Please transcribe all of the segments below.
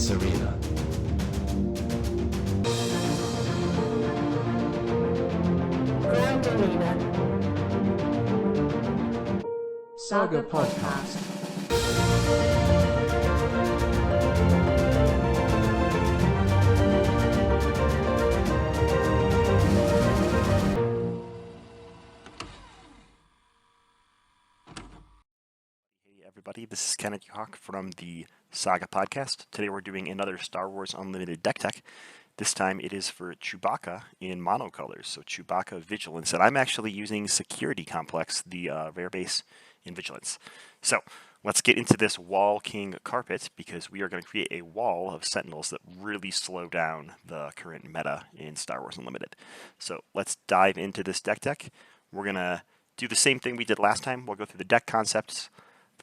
Race Arena. Grand Arena. SAGA Podcast. Hey everybody, this is Kenneth Hawk from the SAGA Podcast. Today we're doing another Star Wars Unlimited deck tech. This time it is for Chewbacca in monocolors, so Chewbacca Vigilance. And I'm actually using Security Complex, the rare base in Vigilance. So let's get into this Wall King carpet, because we are going to create a wall of Sentinels that really slow down the current meta in Star Wars Unlimited. So let's dive into this deck tech. We're going to do the same thing we did last time. We'll go through the deck concepts.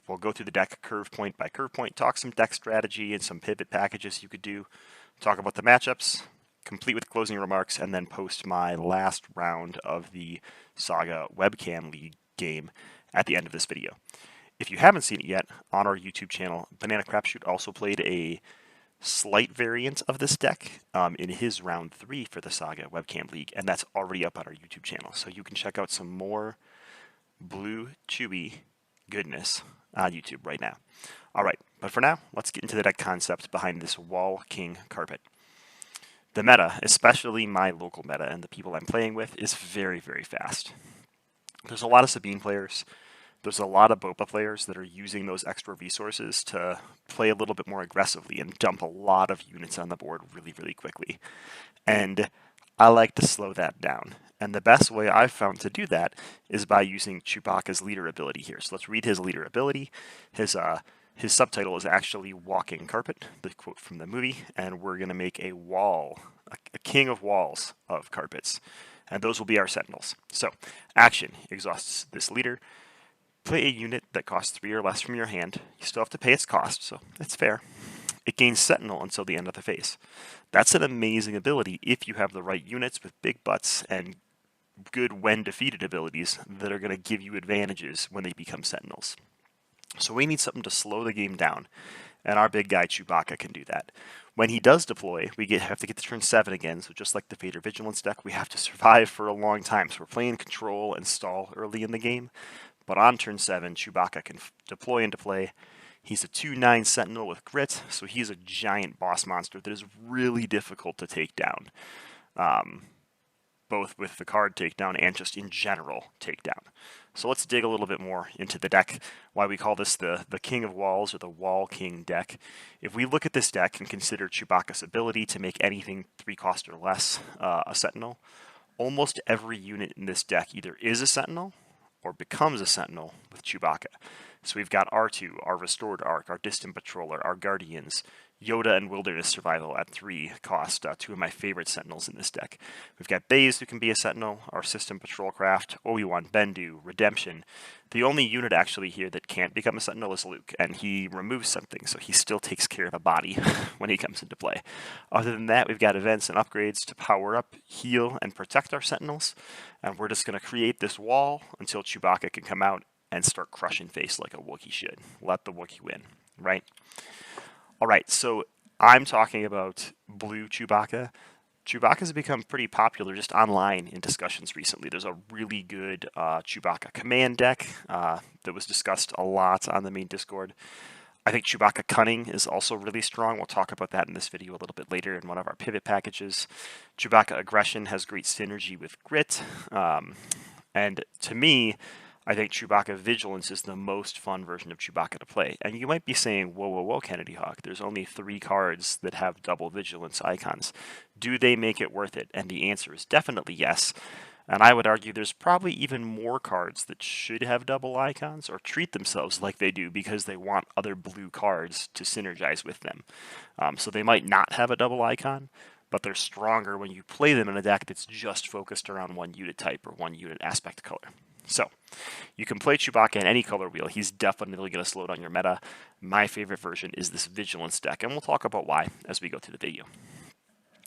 We'll go through the deck curve point by curve point, talk some deck strategy and some pivot packages you could do, talk about the matchups, complete with closing remarks, and then post my last round of the SAGA Webcam League game at the end of this video. If you haven't seen it yet, on our YouTube channel, Banana Crapshoot also played a slight variant of this deck in his round 3 for the SAGA Webcam League, and that's already up on our YouTube channel. So you can check out some more blue Chewy goodness on YouTube right now. All right, but for now, let's get into the deck concept behind this Wall King carpet. The meta, especially my local meta and the people I'm playing with, is very, very fast. There's a lot of Sabine players. There's a lot of Boba players that are using those extra resources to play a little bit more aggressively and dump a lot of units on the board really, really quickly. And I like to slow that down. And the best way I've found to do that is by using Chewbacca's leader ability here. So let's read his leader ability. His subtitle is actually Walking Carpet, the quote from the movie, and we're going to make a wall, a king of walls of carpets. And those will be our Sentinels. So, action exhausts this leader. Play a unit that costs 3 or less from your hand. You still have to pay its cost, so it's fair. It gains Sentinel until the end of the phase. That's an amazing ability if you have the right units with big butts and good when defeated abilities that are going to give you advantages when they become Sentinels. So we need something to slow the game down, and our big guy Chewbacca can do that. When he does deploy, we have to get to turn 7 again, so just like the Vader Vigilance deck, we have to survive for a long time. So we're playing control and stall early in the game, but on turn 7, Chewbacca can deploy into play. He's a 2/9 Sentinel with grit, so he's a giant boss monster that is really difficult to take down. Both with the card takedown and just in general takedown. So let's dig a little bit more into the deck, why we call this the King of Walls or the Wall King deck. If we look at this deck and consider Chewbacca's ability to make anything 3 cost or less a Sentinel, almost every unit in this deck either is a Sentinel or becomes a Sentinel with Chewbacca. So we've got R2, our Restored Arc, our Distant Patroller, our Guardians, Yoda and Wilderness Survival at 3 cost, 2 of my favorite Sentinels in this deck. We've got Baze, who can be a Sentinel, our System Patrol Craft, Obi-Wan, Bendu, Redemption. The only unit actually here that can't become a Sentinel is Luke, and he removes something, so he still takes care of a body when he comes into play. Other than that, we've got events and upgrades to power up, heal, and protect our Sentinels, and we're just going to create this wall until Chewbacca can come out and start crushing face like a Wookiee should. Let the Wookiee win, right? All right, so I'm talking about blue Chewbacca. Chewbacca's become pretty popular just online in discussions recently. There's a really good Chewbacca command deck that was discussed a lot on the main Discord. I think Chewbacca Cunning is also really strong. We'll talk about that in this video a little bit later in one of our pivot packages. Chewbacca Aggression has great synergy with Grit. And to me, I think Chewbacca Vigilance is the most fun version of Chewbacca to play. And you might be saying, whoa, whoa, whoa, Kennedy Hawk, there's only 3 cards that have double Vigilance icons. Do they make it worth it? And the answer is definitely yes. And I would argue there's probably even more cards that should have double icons or treat themselves like they do because they want other blue cards to synergize with them. So they might not have a double icon, but they're stronger when you play them in a deck that's just focused around one unit type or one unit aspect color. So, you can play Chewbacca in any color wheel. He's definitely going to slow down your meta. My favorite version is this Vigilance deck, and we'll talk about why as we go through the video.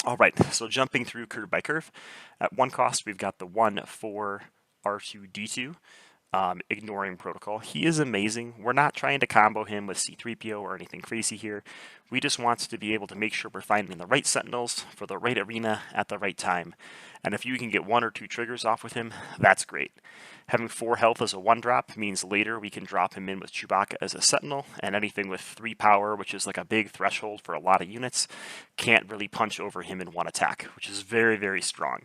All right, so jumping through curve by curve. At 1 cost, we've got the 1/4 R2-D2. ignoring protocol. He is amazing. We're not trying to combo him with C-3PO or anything crazy here. We just want to be able to make sure we're finding the right sentinels for the right arena at the right time. And if you can get 1 or 2 triggers off with him, that's great. Having 4 health as a 1-drop means later we can drop him in with Chewbacca as a sentinel, and anything with 3 power, which is like a big threshold for a lot of units, can't really punch over him in 1 attack, which is very, very strong.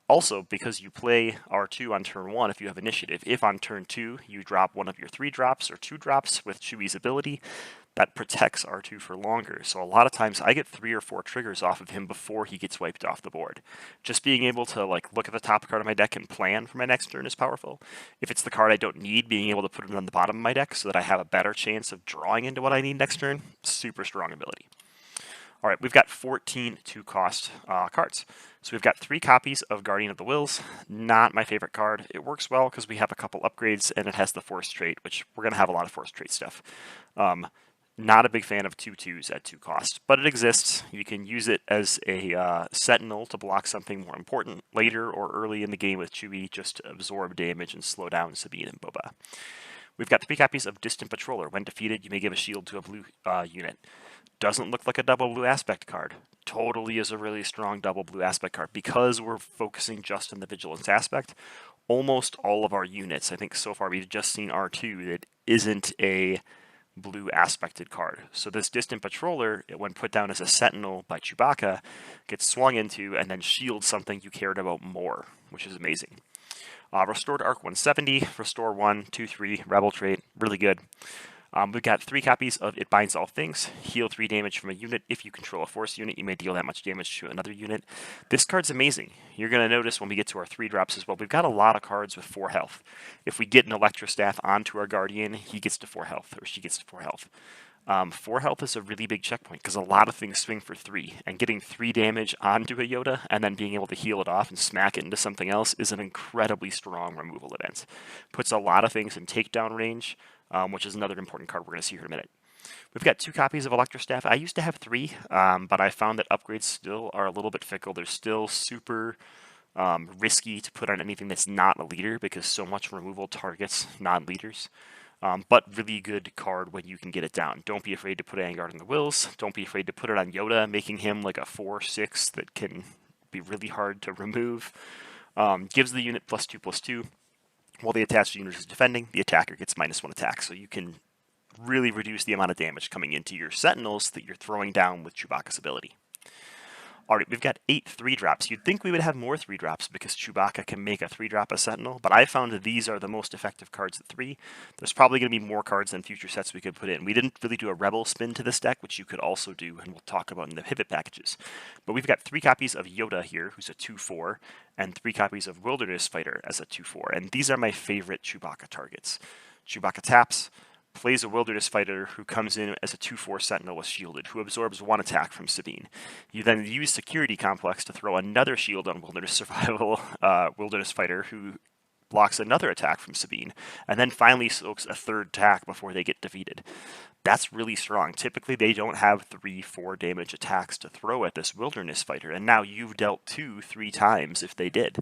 Also, because you play R2 on turn 1 if you have initiative, if on turn 2 you drop one of your 3 drops or 2 drops with Chewie's ability, that protects R2 for longer. So a lot of times I get 3 or 4 triggers off of him before he gets wiped off the board. Just being able to like look at the top card of my deck and plan for my next turn is powerful. If it's the card I don't need, being able to put it on the bottom of my deck so that I have a better chance of drawing into what I need next turn, super strong ability. All right, we've got 14 2-cost cards. So we've got 3 copies of Guardian of the Wills. Not my favorite card. It works well because we have a couple upgrades and it has the Force trait, which we're going to have a lot of Force trait stuff. Not a big fan of 2/2s at 2 cost, but it exists. You can use it as a sentinel to block something more important later or early in the game with Chewie, just to absorb damage and slow down Sabine and Boba. We've got 3 copies of Distant Patroller. When defeated, you may give a shield to a blue unit. Doesn't look like a double blue aspect card. Totally is a really strong double blue aspect card. Because we're focusing just on the Vigilance aspect, almost all of our units, I think so far we've just seen R2 that isn't a blue aspected card. So this Distant Patroller, when put down as a sentinel by Chewbacca, gets swung into and then shields something you cared about more, which is amazing. Restored Arc 170, Restore 1, 2, 3, Rebel trait, really good. We've got 3 copies of It Binds All Things. Heal 3 damage from a unit. If you control a Force unit, you may deal that much damage to another unit. This card's amazing. You're going to notice when we get to our 3 drops as well, we've got a lot of cards with 4 health. If we get an Electro Staff onto our Guardian, he gets to 4 health, or she gets to 4 health. 4 health is a really big checkpoint because a lot of things swing for 3, and getting 3 damage onto a Yoda and then being able to heal it off and smack it into something else is an incredibly strong removal event. Puts a lot of things in takedown range, which is another important card we're going to see here in a minute. We've got 2 copies of Electro Staff. I used to have 3, but I found that upgrades still are a little bit fickle. They're still super risky to put on anything that's not a leader because so much removal targets non-leaders. But really good card when you can get it down. Don't be afraid to put it on Guardian of the Wills. Don't be afraid to put it on Yoda, making him like a 4/6 that can be really hard to remove. Gives the unit +2/+2. While the attached unit is defending, the attacker gets -1 attack. So you can really reduce the amount of damage coming into your sentinels that you're throwing down with Chewbacca's ability. Alright, we've got 8 3-drops. You'd think we would have more 3-drops because Chewbacca can make a 3-drop a Sentinel, but I found that these are the most effective cards at 3. There's probably going to be more cards than future sets we could put in. We didn't really do a Rebel spin to this deck, which you could also do, and we'll talk about in the pivot packages. But we've got 3 copies of Yoda here, who's a 2/4, and 3 copies of Wilderness Fighter as a 2/4, and these are my favorite Chewbacca targets. Chewbacca taps, plays a Wilderness Fighter who comes in as a 2/4 Sentinel with Shielded, who absorbs 1 attack from Sabine. You then use Security Complex to throw another shield on Wilderness Survival Wilderness Fighter, who blocks another attack from Sabine, and then finally soaks a 3rd attack before they get defeated. That's really strong. Typically, they don't have 3-4 damage attacks to throw at this Wilderness Fighter, and now you've dealt 2-3 times if they did.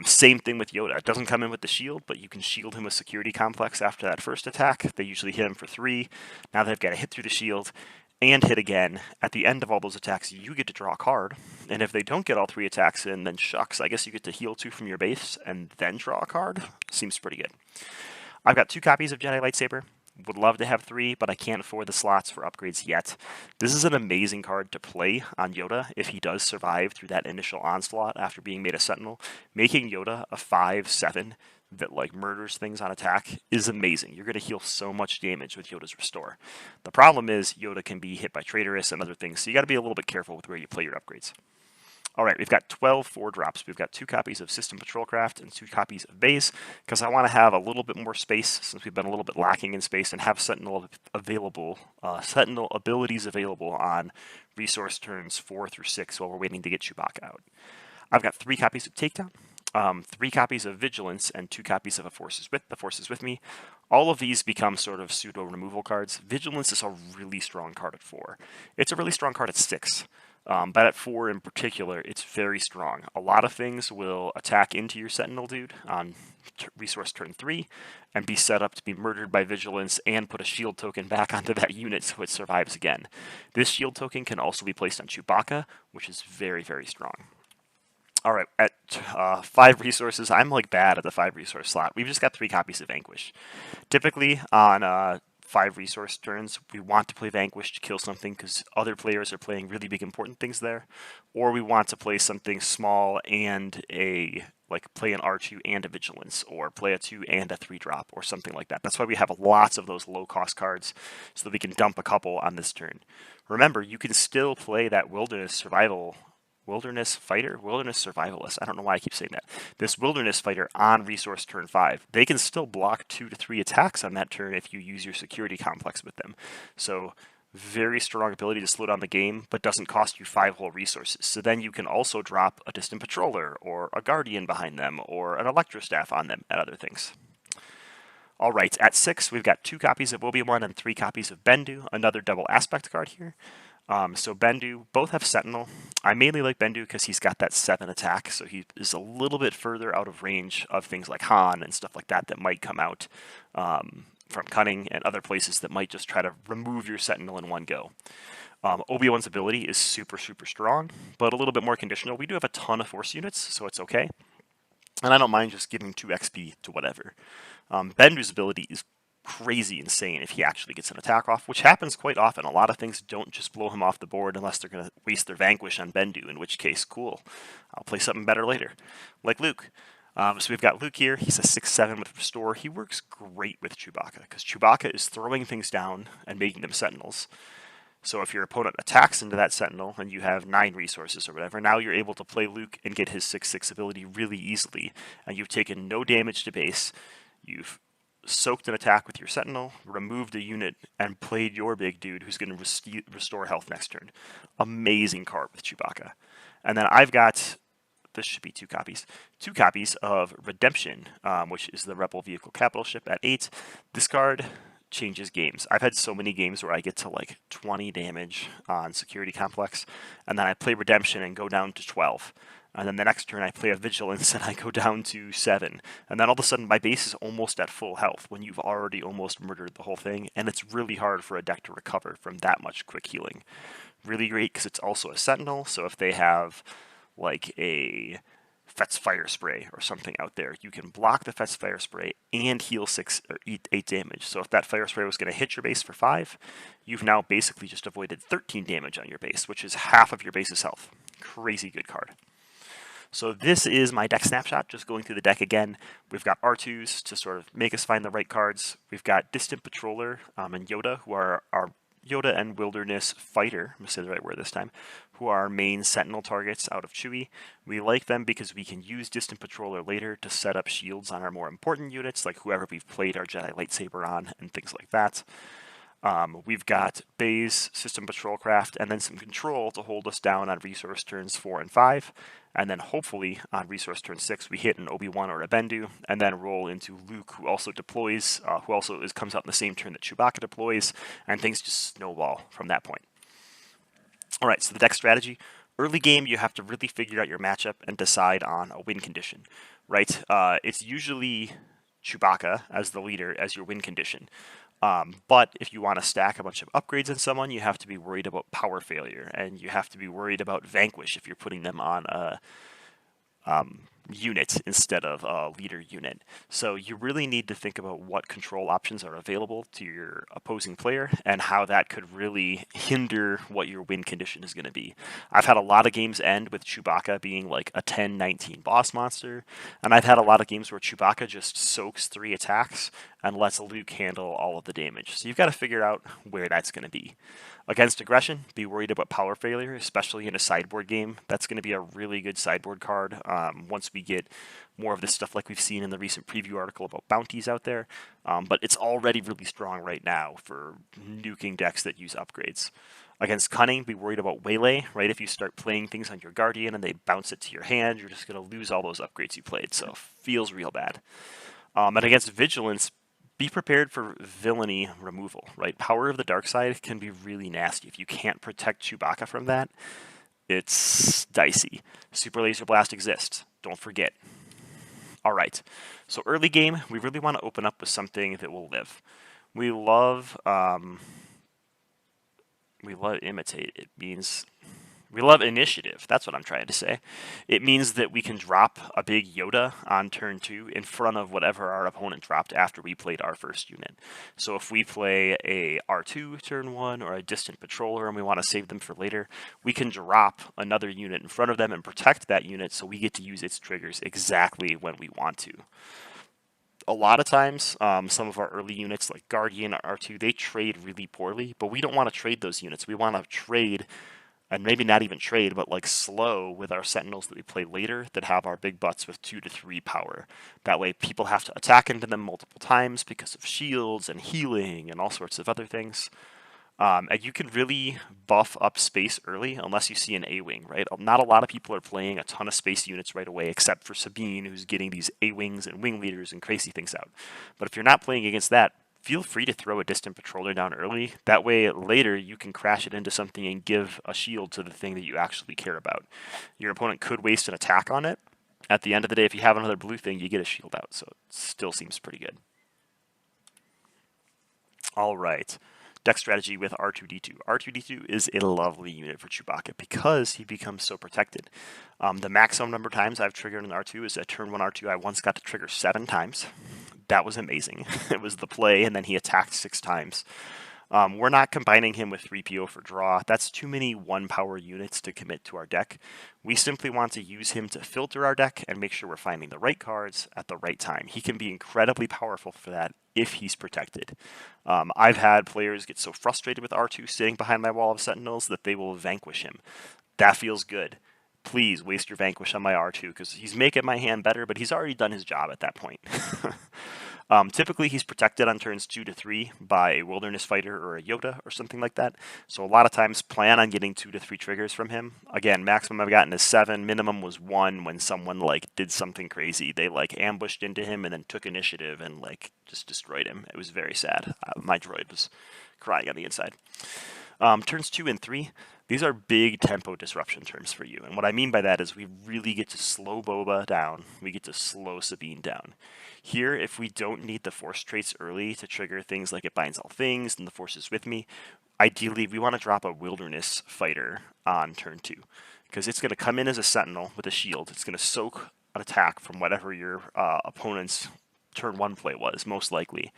Same thing with Yoda. It doesn't come in with the shield, but you can shield him with Security Complex after that first attack. They usually hit him for 3. Now they've got to hit through the shield and hit again. At the end of all those attacks, you get to draw a card. And if they don't get all 3 attacks in, then shucks, I guess you get to heal 2 from your base and then draw a card. Seems pretty good. I've got 2 copies of Jedi Lightsaber. Would love to have 3, but I can't afford the slots for upgrades yet. This is an amazing card to play on Yoda if he does survive through that initial onslaught after being made a Sentinel. Making Yoda a 5/7 that like murders things on attack is amazing. You're going to heal so much damage with Yoda's Restore. The problem is Yoda can be hit by Traitorous and other things, so you got to be a little bit careful with where you play your upgrades. Alright, we've got 12 4-drops. We've got 2 copies of System Patrolcraft and 2 copies of Base, because I want to have a little bit more space, since we've been a little bit lacking in space, and have Sentinel abilities available on resource turns 4 through 6 while we're waiting to get Chewbacca out. I've got 3 copies of Takedown, 3 copies of Vigilance, and 2 copies of The Force is With Me. All of these become sort of pseudo-removal cards. Vigilance is a really strong card at 4. It's a really strong card at 6. But at 4 in particular, it's very strong. A lot of things will attack into your Sentinel dude on resource turn 3 and be set up to be murdered by Vigilance and put a shield token back onto that unit so it survives again. This shield token can also be placed on Chewbacca, which is very, very strong. All right, at 5 resources, I'm like bad at the 5 resource slot. We've just got 3 copies of Vanquish. Typically on 5 resource turns, we want to play Vanquish to kill something because other players are playing really big important things there, or we want to play something small and play an R2 and a Vigilance, or play a 2 and a 3 drop, or something like that. That's why we have lots of those low cost cards so that we can dump a couple on this turn. Remember, you can still play that Wilderness Survivalist. I don't know why I keep saying that. This Wilderness Fighter on resource turn 5. They can still block 2 to 3 attacks on that turn if you use your security complex with them. So very strong ability to slow down the game, but doesn't cost you 5 whole resources. So then you can also drop a Distant Patroller, or a Guardian behind them, or an Electrostaff on them, and other things. All right, at 6, we've got 2 copies of Obi-Wan and 3 copies of Bendu, another double aspect card here. So Bendu, both have Sentinel. I mainly like Bendu because he's got that 7 attack, so he is a little bit further out of range of things like Han and stuff like that might come out from Cunning and other places that might just try to remove your Sentinel in one go. Obi-Wan's ability is super, super strong, but a little bit more conditional. We do have a ton of Force units, so it's okay. And I don't mind just giving 2 XP to whatever. Bendu's ability is crazy insane if he actually gets an attack off, which happens quite often. A lot of things don't just blow him off the board unless they're going to waste their Vanquish on Bendu, in which case, cool. I'll play something better later. Like Luke. So we've got Luke here. He's a 6/7 with Restore. He works great with Chewbacca, because Chewbacca is throwing things down and making them Sentinels. So if your opponent attacks into that Sentinel and you have 9 resources or whatever, now you're able to play Luke and get his 6/6 ability really easily. And you've taken no damage to base. You've soaked an attack with your Sentinel, removed a unit, and played your big dude who's going to restore health next turn. Amazing card with Chewbacca. And then I've got, this should be 2 copies, 2 copies of Redemption, which is the Rebel Vehicle Capital Ship at 8. This card changes games. I've had so many games where I get to like 20 damage on Security Complex, and then I play Redemption and go down to 12. And then the next turn I play a Vigilance and I go down to 7. And then all of a sudden my base is almost at full health when you've already almost murdered the whole thing. And it's really hard for a deck to recover from that much quick healing. Really great because it's also a Sentinel. So if they have like a Fet's Fire Spray or something out there, you can block the Fet's Fire Spray and heal 6 or 8 damage. So if that Fire Spray was going to hit your base for 5, you've now basically just avoided 13 damage on your base, which is half of your base's health. Crazy good card. So this is my deck snapshot, just going through the deck again. We've got R2s to sort of make us find the right cards. We've got Distant Patroller and Yoda, who are our Yoda and Wilderness Fighter, I'm going to say the right word this time, who are our main Sentinel targets out of Chewie. We like them because we can use Distant Patroller later to set up shields on our more important units, like whoever we've played our Jedi Lightsaber on and things like that. We've got Baze, System Patrol Craft, and then some control to hold us down on resource turns 4 and 5. And then hopefully on resource turn 6, we hit an Obi-Wan or a Bendu, and then roll into Luke, who also deploys, comes out in the same turn that Chewbacca deploys, and things just snowball from that point. All right, so the deck strategy. Early game, you have to really figure out your matchup and decide on a win condition, right? It's usually Chewbacca as the leader as your win condition. But if you want to stack a bunch of upgrades on someone, you have to be worried about power failure, and you have to be worried about Vanquish if you're putting them on a unit instead of a leader unit. So you really need to think about what control options are available to your opposing player and how that could really hinder what your win condition is going to be. I've had a lot of games end with Chewbacca being like a 10-19 boss monster, and I've had a lot of games where Chewbacca just soaks 3 attacks and lets Luke handle all of the damage. So you've got to figure out where that's going to be. Against aggression, be worried about power failure, especially in a sideboard game. That's going to be a really good sideboard card once we get more of this stuff like we've seen in the recent preview article about bounties out there. But it's already really strong right now for nuking decks that use upgrades. Against cunning, be worried about waylay, right? If you start playing things on your Guardian and they bounce it to your hand, you're just going to lose all those upgrades you played. So feels real bad. And against vigilance, be prepared for villainy removal, right? Power of the dark side can be really nasty. If you can't protect Chewbacca from that, it's dicey. Super Laser Blast exists. Don't forget. All right. So early game, we really want to open up with something that will live. We love imitate. It means we love initiative. That's what I'm trying to say. It means that we can drop a big Yoda on turn 2 in front of whatever our opponent dropped after we played our first unit. So if we play a R2 turn 1 or a distant patroller and we want to save them for later, we can drop another unit in front of them and protect that unit so we get to use its triggers exactly when we want to. A lot of times, some of our early units like Guardian or R2, they trade really poorly, but we don't want to trade those units. We want to trade, and maybe not even trade, but like slow with our Sentinels that we play later that have our big butts with 2 to 3 power. That way people have to attack into them multiple times because of shields and healing and all sorts of other things. And you can really buff up space early unless you see an A-Wing, right? Not a lot of people are playing a ton of space units right away, except for Sabine, who's getting these A-Wings and Wing Leaders and crazy things out. But if you're not playing against that, feel free to throw a distant patroller down early. That way, later, you can crash it into something and give a shield to the thing that you actually care about. Your opponent could waste an attack on it. At the end of the day, if you have another blue thing, you get a shield out, so it still seems pretty good. All right. Deck strategy with R2-D2. R2-D2 is a lovely unit for Chewbacca because he becomes so protected. The maximum number of times I've triggered an R2 is at turn 1 R2. I once got to trigger 7 times. That was amazing. It was the play, and then he attacked 6 times. We're not combining him with 3PO for draw. That's too many 1-power units to commit to our deck. We simply want to use him to filter our deck and make sure we're finding the right cards at the right time. He can be incredibly powerful for that if he's protected. I've had players get so frustrated with R2 sitting behind my wall of Sentinels that they will vanquish him. That feels good. Please waste your vanquish on my R2 because he's making my hand better, but he's already done his job at that point. Typically, he's protected on turns 2 to 3 by a Wilderness Fighter or a Yoda or something like that. So a lot of times, plan on getting 2 to 3 triggers from him. Again, maximum I've gotten is 7. Minimum was 1 when someone did something crazy. They ambushed into him and then took initiative and just destroyed him. It was very sad. My droid was crying on the inside. Turns 2 and 3. These are big tempo disruption turns for you. And what I mean by that is we really get to slow Boba down. We get to slow Sabine down. Here, if we don't need the force traits early to trigger things like it binds all things and the force is with me, ideally we want to drop a Wilderness Fighter on turn 2. Because it's going to come in as a Sentinel with a shield. It's going to soak an attack from whatever your opponent's turn 1 play was, most likely.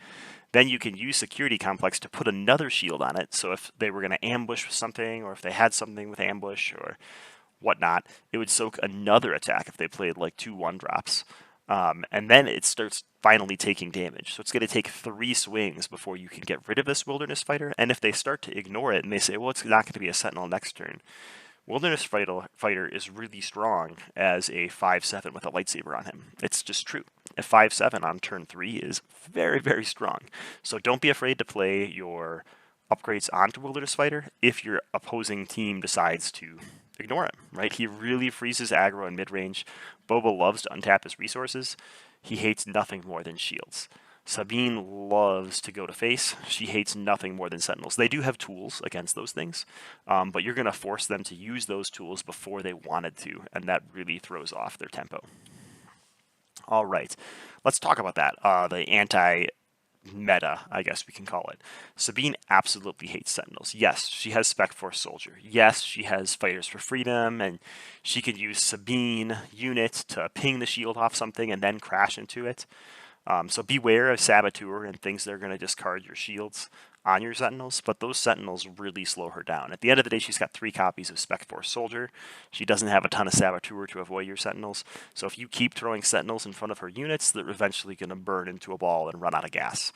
Then you can use Security Complex to put another shield on it, so if they were going to ambush something, or if they had something with ambush, or whatnot, it would soak another attack if they played 2 1-drops. And then it starts finally taking damage. So it's going to take 3 swings before you can get rid of this Wilderness Fighter, and if they start to ignore it, and they say, well, it's not going to be a Sentinel next turn, Wilderness Fighter is really strong as a 5/7 with a lightsaber on him. It's just true. A 5/7 on turn 3 is very, very strong. So don't be afraid to play your upgrades onto Wilderness Fighter if your opposing team decides to ignore him, right? He really freezes aggro in mid-range. Boba loves to untap his resources. He hates nothing more than shields. Sabine loves to go to face. She hates nothing more than Sentinels. They do have tools against those things, but you're going to force them to use those tools before they wanted to, and that really throws off their tempo. All right, let's talk about that. The anti-meta, I guess we can call it. Sabine absolutely hates Sentinels. Yes, she has Spec Force Soldier. Yes, she has Fighters for Freedom, and she can use Sabine unit to ping the shield off something and then crash into it. So beware of Saboteur and things that are going to discard your shields on your Sentinels, but those Sentinels really slow her down. At the end of the day, she's got 3 copies of Spec Force Soldier. She doesn't have a ton of Saboteur to avoid your Sentinels, so if you keep throwing Sentinels in front of her units, they're eventually going to burn into a ball and run out of gas.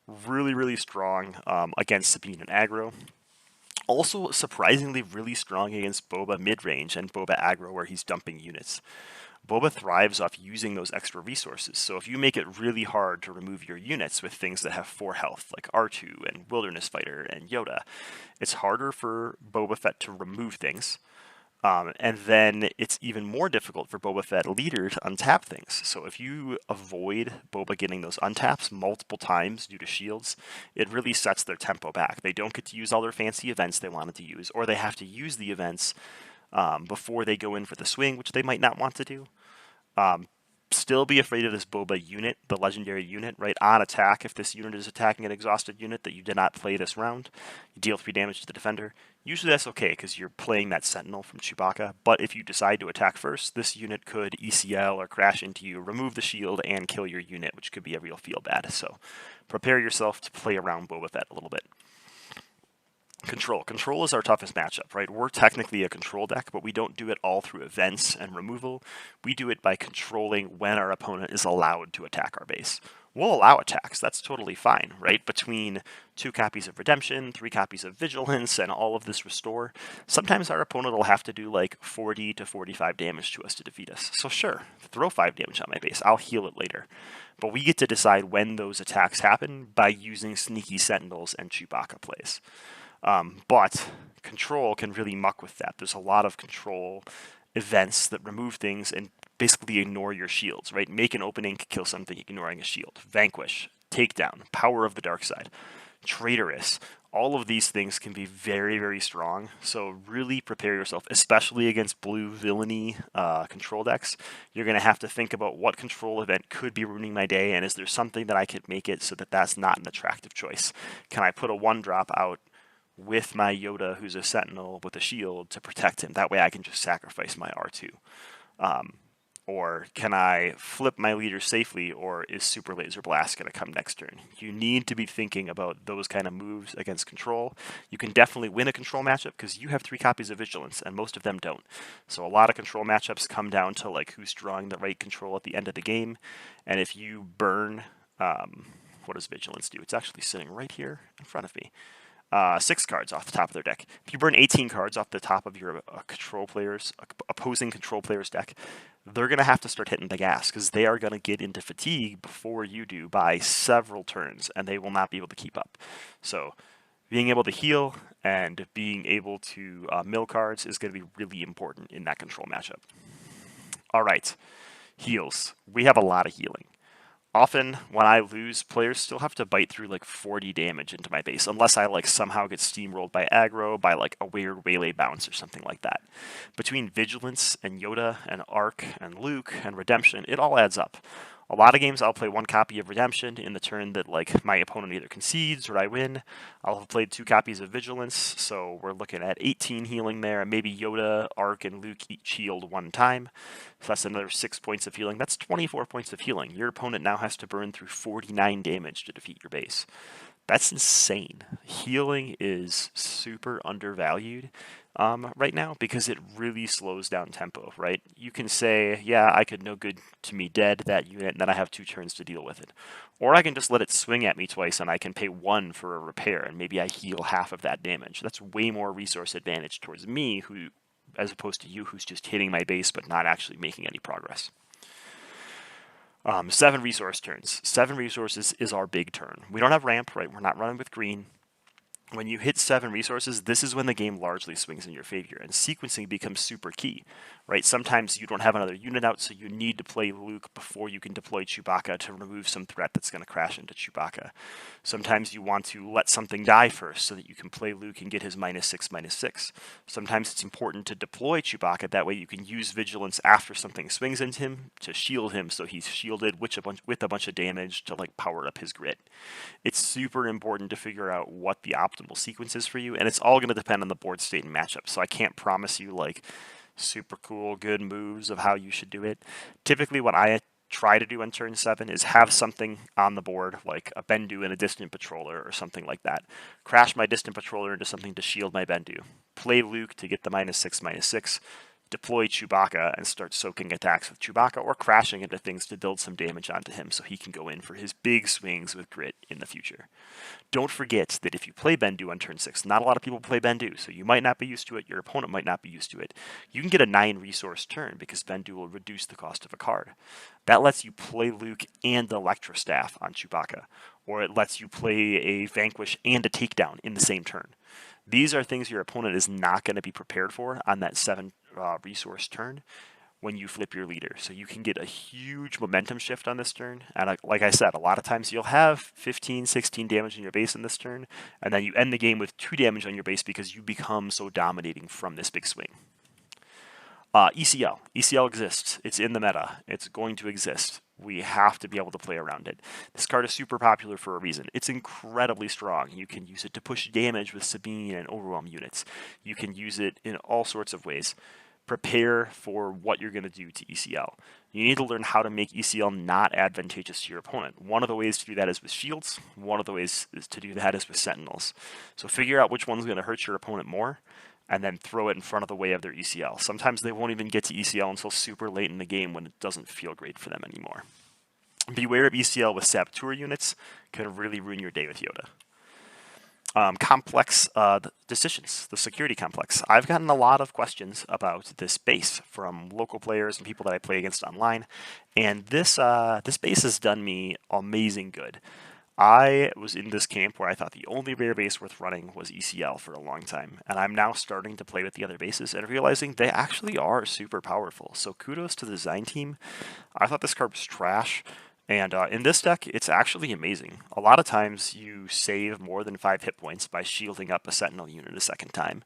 Really, really strong against Sabine and aggro. Also, surprisingly really strong against Boba mid-range and Boba aggro where he's dumping units. Boba thrives off using those extra resources, so if you make it really hard to remove your units with things that have 4 health, like R2 and Wilderness Fighter and Yoda, it's harder for Boba Fett to remove things, and then it's even more difficult for Boba Fett leader to untap things. So if you avoid Boba getting those untaps multiple times due to shields, it really sets their tempo back. They don't get to use all their fancy events they wanted to use, or they have to use the events before they go in for the swing, which they might not want to do. Still be afraid of this Boba unit, the legendary unit, right? On attack, if this unit is attacking an exhausted unit that you did not play this round, you deal 3 damage to the defender. Usually that's okay because you're playing that Sentinel from Chewbacca, but if you decide to attack first, this unit could ECL or crash into you, remove the shield, and kill your unit, which could be a real feel bad. So prepare yourself to play around Boba Fett a little bit. Control. Control is our toughest matchup, right? We're technically a control deck, but we don't do it all through events and removal. We do it by controlling when our opponent is allowed to attack our base. We'll allow attacks. That's totally fine, right? Between 2 copies of Redemption, 3 copies of Vigilance, and all of this Restore, sometimes our opponent will have to do like 40 to 45 damage to us to defeat us. So sure, throw 5 damage on my base. I'll heal it later. But we get to decide when those attacks happen by using sneaky Sentinels and Chewbacca plays. But control can really muck with that. There's a lot of control events that remove things and basically ignore your shields, right? Make an opening, kill something, ignoring a shield. Vanquish, takedown, power of the dark side, traitorous. All of these things can be very, very strong. So really prepare yourself, especially against blue villainy control decks. You're going to have to think about what control event could be ruining my day, and is there something that I could make it so that that's not an attractive choice? Can I put a 1-drop out with my Yoda, who's a Sentinel with a shield, to protect him? That way I can just sacrifice my R2. Or can I flip my leader safely, or is Super Laser Blast going to come next turn? You need to be thinking about those kind of moves against control. You can definitely win a control matchup because you have 3 copies of Vigilance, and most of them don't. So a lot of control matchups come down to like who's drawing the right control at the end of the game. And if you burn, what does Vigilance do? It's actually sitting right here in front of me. 6 cards off the top of their deck. If you burn 18 cards off the top of your opposing control player's deck, they're going to have to start hitting the gas because they are going to get into fatigue before you do by several turns, and they will not be able to keep up. So being able to heal and being able to mill cards is going to be really important in that control matchup. All right, heals. We have a lot of healing. Often, when I lose, players still have to bite through like 40 damage into my base, unless I like somehow get steamrolled by aggro, by like a weird waylay bounce or something like that. Between Vigilance and Yoda and Arc and Luke and Redemption, it all adds up. A lot of games I'll play 1 copy of Redemption in the turn that like my opponent either concedes or I win. I'll have played 2 copies of Vigilance, so we're looking at 18 healing there, and maybe Yoda, Arc, and Luke each healed 1 time. So that's another 6 points of healing. That's 24 points of healing. Your opponent now has to burn through 49 damage to defeat your base. That's insane. Healing is super undervalued right now because it really slows down tempo, right? You can say, yeah, I could no good to me dead that unit, and then I have 2 turns to deal with it. Or I can just let it swing at me twice, and I can pay 1 for a repair, and maybe I heal half of that damage. That's way more resource advantage towards me, as opposed to you, who's just hitting my base but not actually making any progress. 7 resource turns. 7 resources is our big turn. We don't have ramp, right? We're not running with green. When you hit 7 resources, this is when the game largely swings in your favor, and sequencing becomes super key, right? Sometimes you don't have another unit out, so you need to play Luke before you can deploy Chewbacca to remove some threat that's going to crash into Chewbacca. Sometimes you want to let something die first so that you can play Luke and get his -6/-6. Sometimes it's important to deploy Chewbacca, that way you can use Vigilance after something swings into him to shield him so he's shielded with a bunch of damage to like power up his grit. It's super important to figure out what the optimal sequences for you, and it's all going to depend on the board state and matchup. So I can't promise you like super cool good moves of how you should do it. Typically what I try to do on turn 7 is have something on the board like a Bendu and a Distant Patroller or something like that. Crash my Distant Patroller into something to shield my Bendu. Play Luke to get the -6/-6. Deploy Chewbacca and start soaking attacks with Chewbacca, or crashing into things to build some damage onto him so he can go in for his big swings with grit in the future. Don't forget that if you play Bendu on turn 6, not a lot of people play Bendu, so you might not be used to it, your opponent might not be used to it. You can get a 9 resource turn because Bendu will reduce the cost of a card. That lets you play Luke and Electro Staff on Chewbacca, or it lets you play a Vanquish and a Takedown in the same turn. These are things your opponent is not going to be prepared for on that 7 resource turn when you flip your leader. So you can get a huge momentum shift on this turn. And like I said, a lot of times you'll have 15, 16 damage in your base in this turn, and then you end the game with 2 damage on your base because you become so dominating from this big swing. ECL. ECL exists. It's in the meta. It's going to exist. We have to be able to play around it. This card is super popular for a reason. It's incredibly strong. You can use it to push damage with Sabine and Overwhelm units. You can use it in all sorts of ways. Prepare for what you're going to do to ECL. You need to learn how to make ECL not advantageous to your opponent. One of the ways to do that is with shields. One of the ways to do that is with sentinels. So figure out which one's going to hurt your opponent more, and then throw it in front of the way of their ECL. Sometimes they won't even get to ECL until super late in the game when it doesn't feel great for them anymore. Beware of ECL with Saboteur units, can really ruin your day with Yoda. Complex decisions, the security complex. I've gotten a lot of questions about this base from local players and people that I play against online, and this base has done me amazing good. I was in this camp where I thought the only rare base worth running was ECL for a long time, and I'm now starting to play with the other bases and realizing they actually are super powerful. So kudos to the design team. I thought this card was trash, and in this deck, it's actually amazing. A lot of times you save more than 5 hit points by shielding up a Sentinel unit a second time.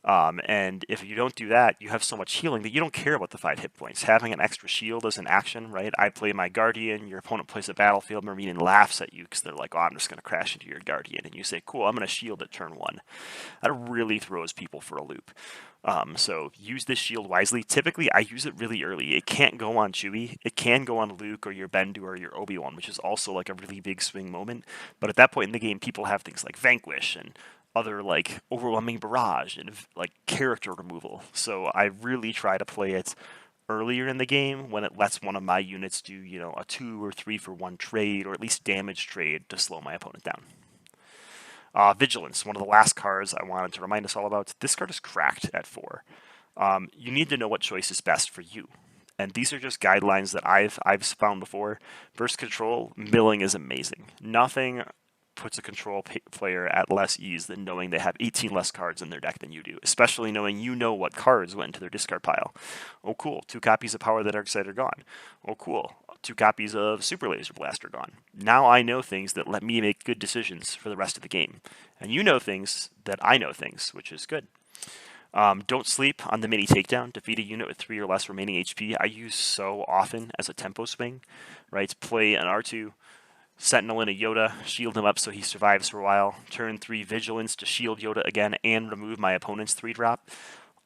And if you don't do that, you have so much healing that you don't care about the 5 hit points. Having an extra shield is an action, right? I play my Guardian, your opponent plays a Battlefield Marine and laughs at you because they're like, oh, I'm just going to crash into your Guardian. And you say, cool, I'm going to shield at turn 1. That really throws people for a loop. So use this shield wisely. Typically, I use it really early. It can't go on Chewie. It can go on Luke or your Bendu or your Obi-Wan, which is also like a really big swing moment. But at that point in the game, people have things like Vanquish and other like overwhelming barrage and like character removal. So I really try to play it earlier in the game when it lets one of my units do, you know, a 2 or 3 for 1 trade or at least damage trade to slow my opponent down. Vigilance, one of the last cards I wanted to remind us all about. This card is cracked at 4. You need to know what choice is best for you. And these are just guidelines that I've found before. Burst control, milling is amazing. Nothing puts a control player at less ease than knowing they have 18 less cards in their deck than you do, especially knowing you know what cards went into their discard pile. Oh cool, 2 copies of Power the Darkseid are gone. Oh cool, 2 copies of Super Laser Blast are gone. Now I know things that let me make good decisions for the rest of the game. And you know things that I know things, which is good. Don't sleep on the mini takedown. Defeat a unit with 3 or less remaining HP. I use so often as a tempo swing, right? Play an R2, Sentinel in a Yoda, shield him up so he survives for a while. Turn 3 Vigilance to shield Yoda again and remove my opponent's 3-drop.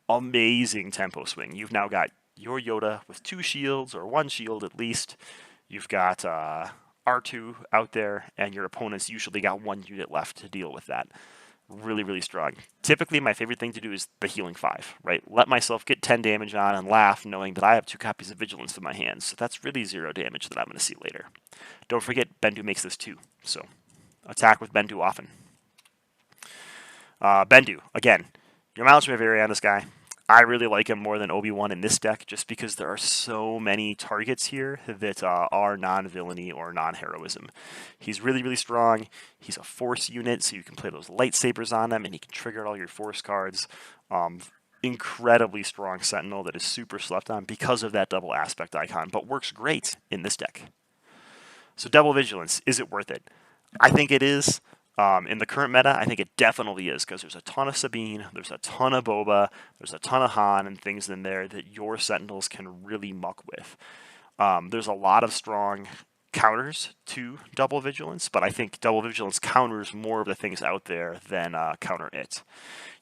Amazing tempo swing. You've now got your Yoda with 2 shields or 1 shield at least. You've got R2 out there, and your opponent's usually got 1 unit left to deal with that. Really, really strong. Typically, my favorite thing to do is the healing 5, right? Let myself get 10 damage on and laugh knowing that I have 2 copies of Vigilance in my hands. So that's really 0 damage that I'm going to see later. Don't forget, Bendu makes this too. So attack with Bendu often. Bendu, again, your mileage may vary on this guy. I really like him more than Obi-Wan in this deck just because there are so many targets here that are non-villainy or non-heroism. He's really, really strong. He's a force unit, so you can play those lightsabers on him, and he can trigger all your force cards. Incredibly strong Sentinel that is super slept on because of that double aspect icon, but works great in this deck. So Double Vigilance, is it worth it? I think it is. In the current meta, I think it definitely is, because there's a ton of Sabine, there's a ton of Boba, there's a ton of Han and things in there that your Sentinels can really muck with. There's a lot of strong counters to Double Vigilance, but I think Double Vigilance counters more of the things out there than counter it.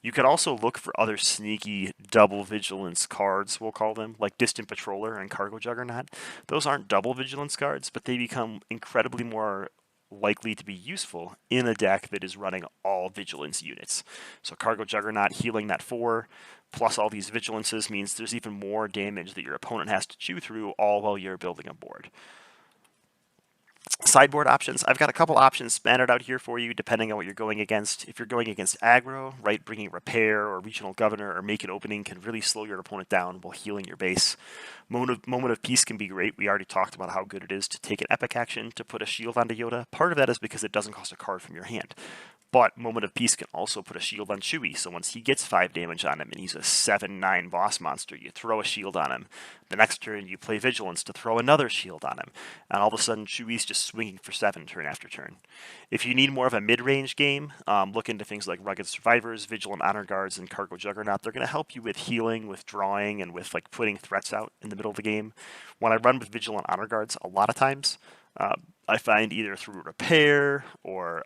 You can also look for other sneaky Double Vigilance cards, we'll call them, like Distant Patroller and Cargo Juggernaut. Those aren't Double Vigilance cards, but they become incredibly more likely to be useful in a deck that is running all Vigilance units. So Cargo Juggernaut healing that 4, plus all these Vigilances means there's even more damage that your opponent has to chew through, all while you're building a board. Sideboard options. I've got a couple options spanned out here for you, depending on what you're going against. If you're going against aggro, right, bringing Repair or Regional Governor or Make an Opening can really slow your opponent down while healing your base. Moment of Peace can be great. We already talked about how good it is to take an epic action to put a shield onto Yoda. Part of that is because it doesn't cost a card from your hand. But Moment of Peace can also put a shield on Chewie, so once he gets 5 damage on him and he's a 7/9 boss monster, you throw a shield on him. The next turn you play Vigilance to throw another shield on him. And all of a sudden Chewie's just swinging for 7 turn after turn. If you need more of a mid-range game, look into things like Rugged Survivors, Vigilant Honor Guards, and Cargo Juggernaut. They're going to help you with healing, with drawing, and with like putting threats out in the middle of the game. When I run with Vigilant Honor Guards, a lot of times, I find either through repair or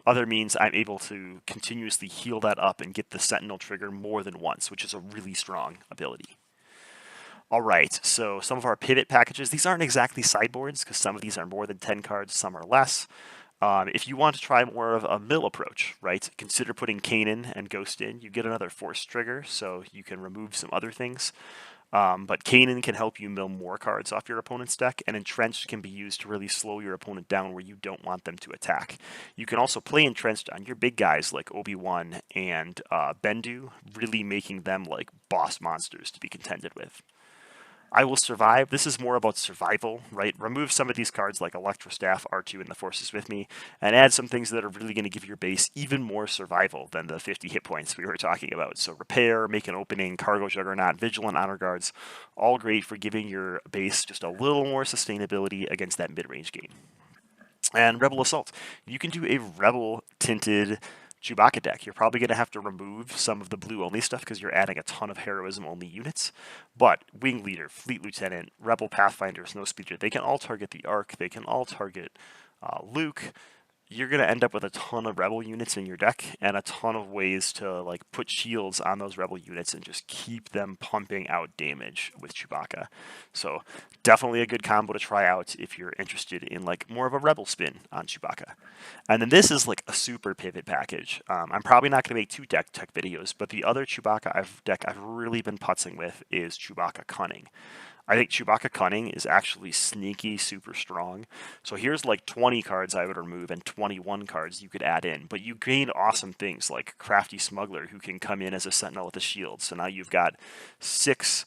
other means, I'm able to continuously heal that up and get the Sentinel trigger more than once, which is a really strong ability. All right, so some of our pivot packages, these aren't exactly sideboards because some of these are more than 10 cards, some are less. If you want to try more of a mill approach, right, consider putting Kanan and Ghost in. You get another force trigger, so you can remove some other things. But Kanan can help you mill more cards off your opponent's deck, and Entrenched can be used to really slow your opponent down where you don't want them to attack. You can also play Entrenched on your big guys like Obi-Wan and Bendu, really making them like boss monsters to be contended with. I Will Survive. This is more about survival, right? Remove some of these cards like Electro Staff, R2, and the Forces with Me, and add some things that are really going to give your base even more survival than the 50 hit points we were talking about. So Repair, Make an Opening, Cargo Juggernaut, Vigilant Honor Guards, all great for giving your base just a little more sustainability against that mid-range game. And Rebel Assault. You can do a Rebel tinted Chewbacca deck. You're probably going to have to remove some of the blue-only stuff because you're adding a ton of heroism-only units. But Wing Leader, Fleet Lieutenant, Rebel Pathfinder, Snowspeeder, they can all target the Ark. They can all target Luke. You're going to end up with a ton of Rebel units in your deck and a ton of ways to like put shields on those Rebel units and just keep them pumping out damage with Chewbacca. So definitely a good combo to try out if you're interested in like more of a Rebel spin on Chewbacca. And then this is like a super pivot package. I'm probably not going to make 2 deck tech videos, but the other Chewbacca deck I've really been putzing with is Chewbacca Cunning. I think Chewbacca Cunning is actually sneaky super strong. So here's like 20 cards I would remove and 21 cards you could add in. But you gain awesome things like Crafty Smuggler, who can come in as a Sentinel with a shield. So now you've got 6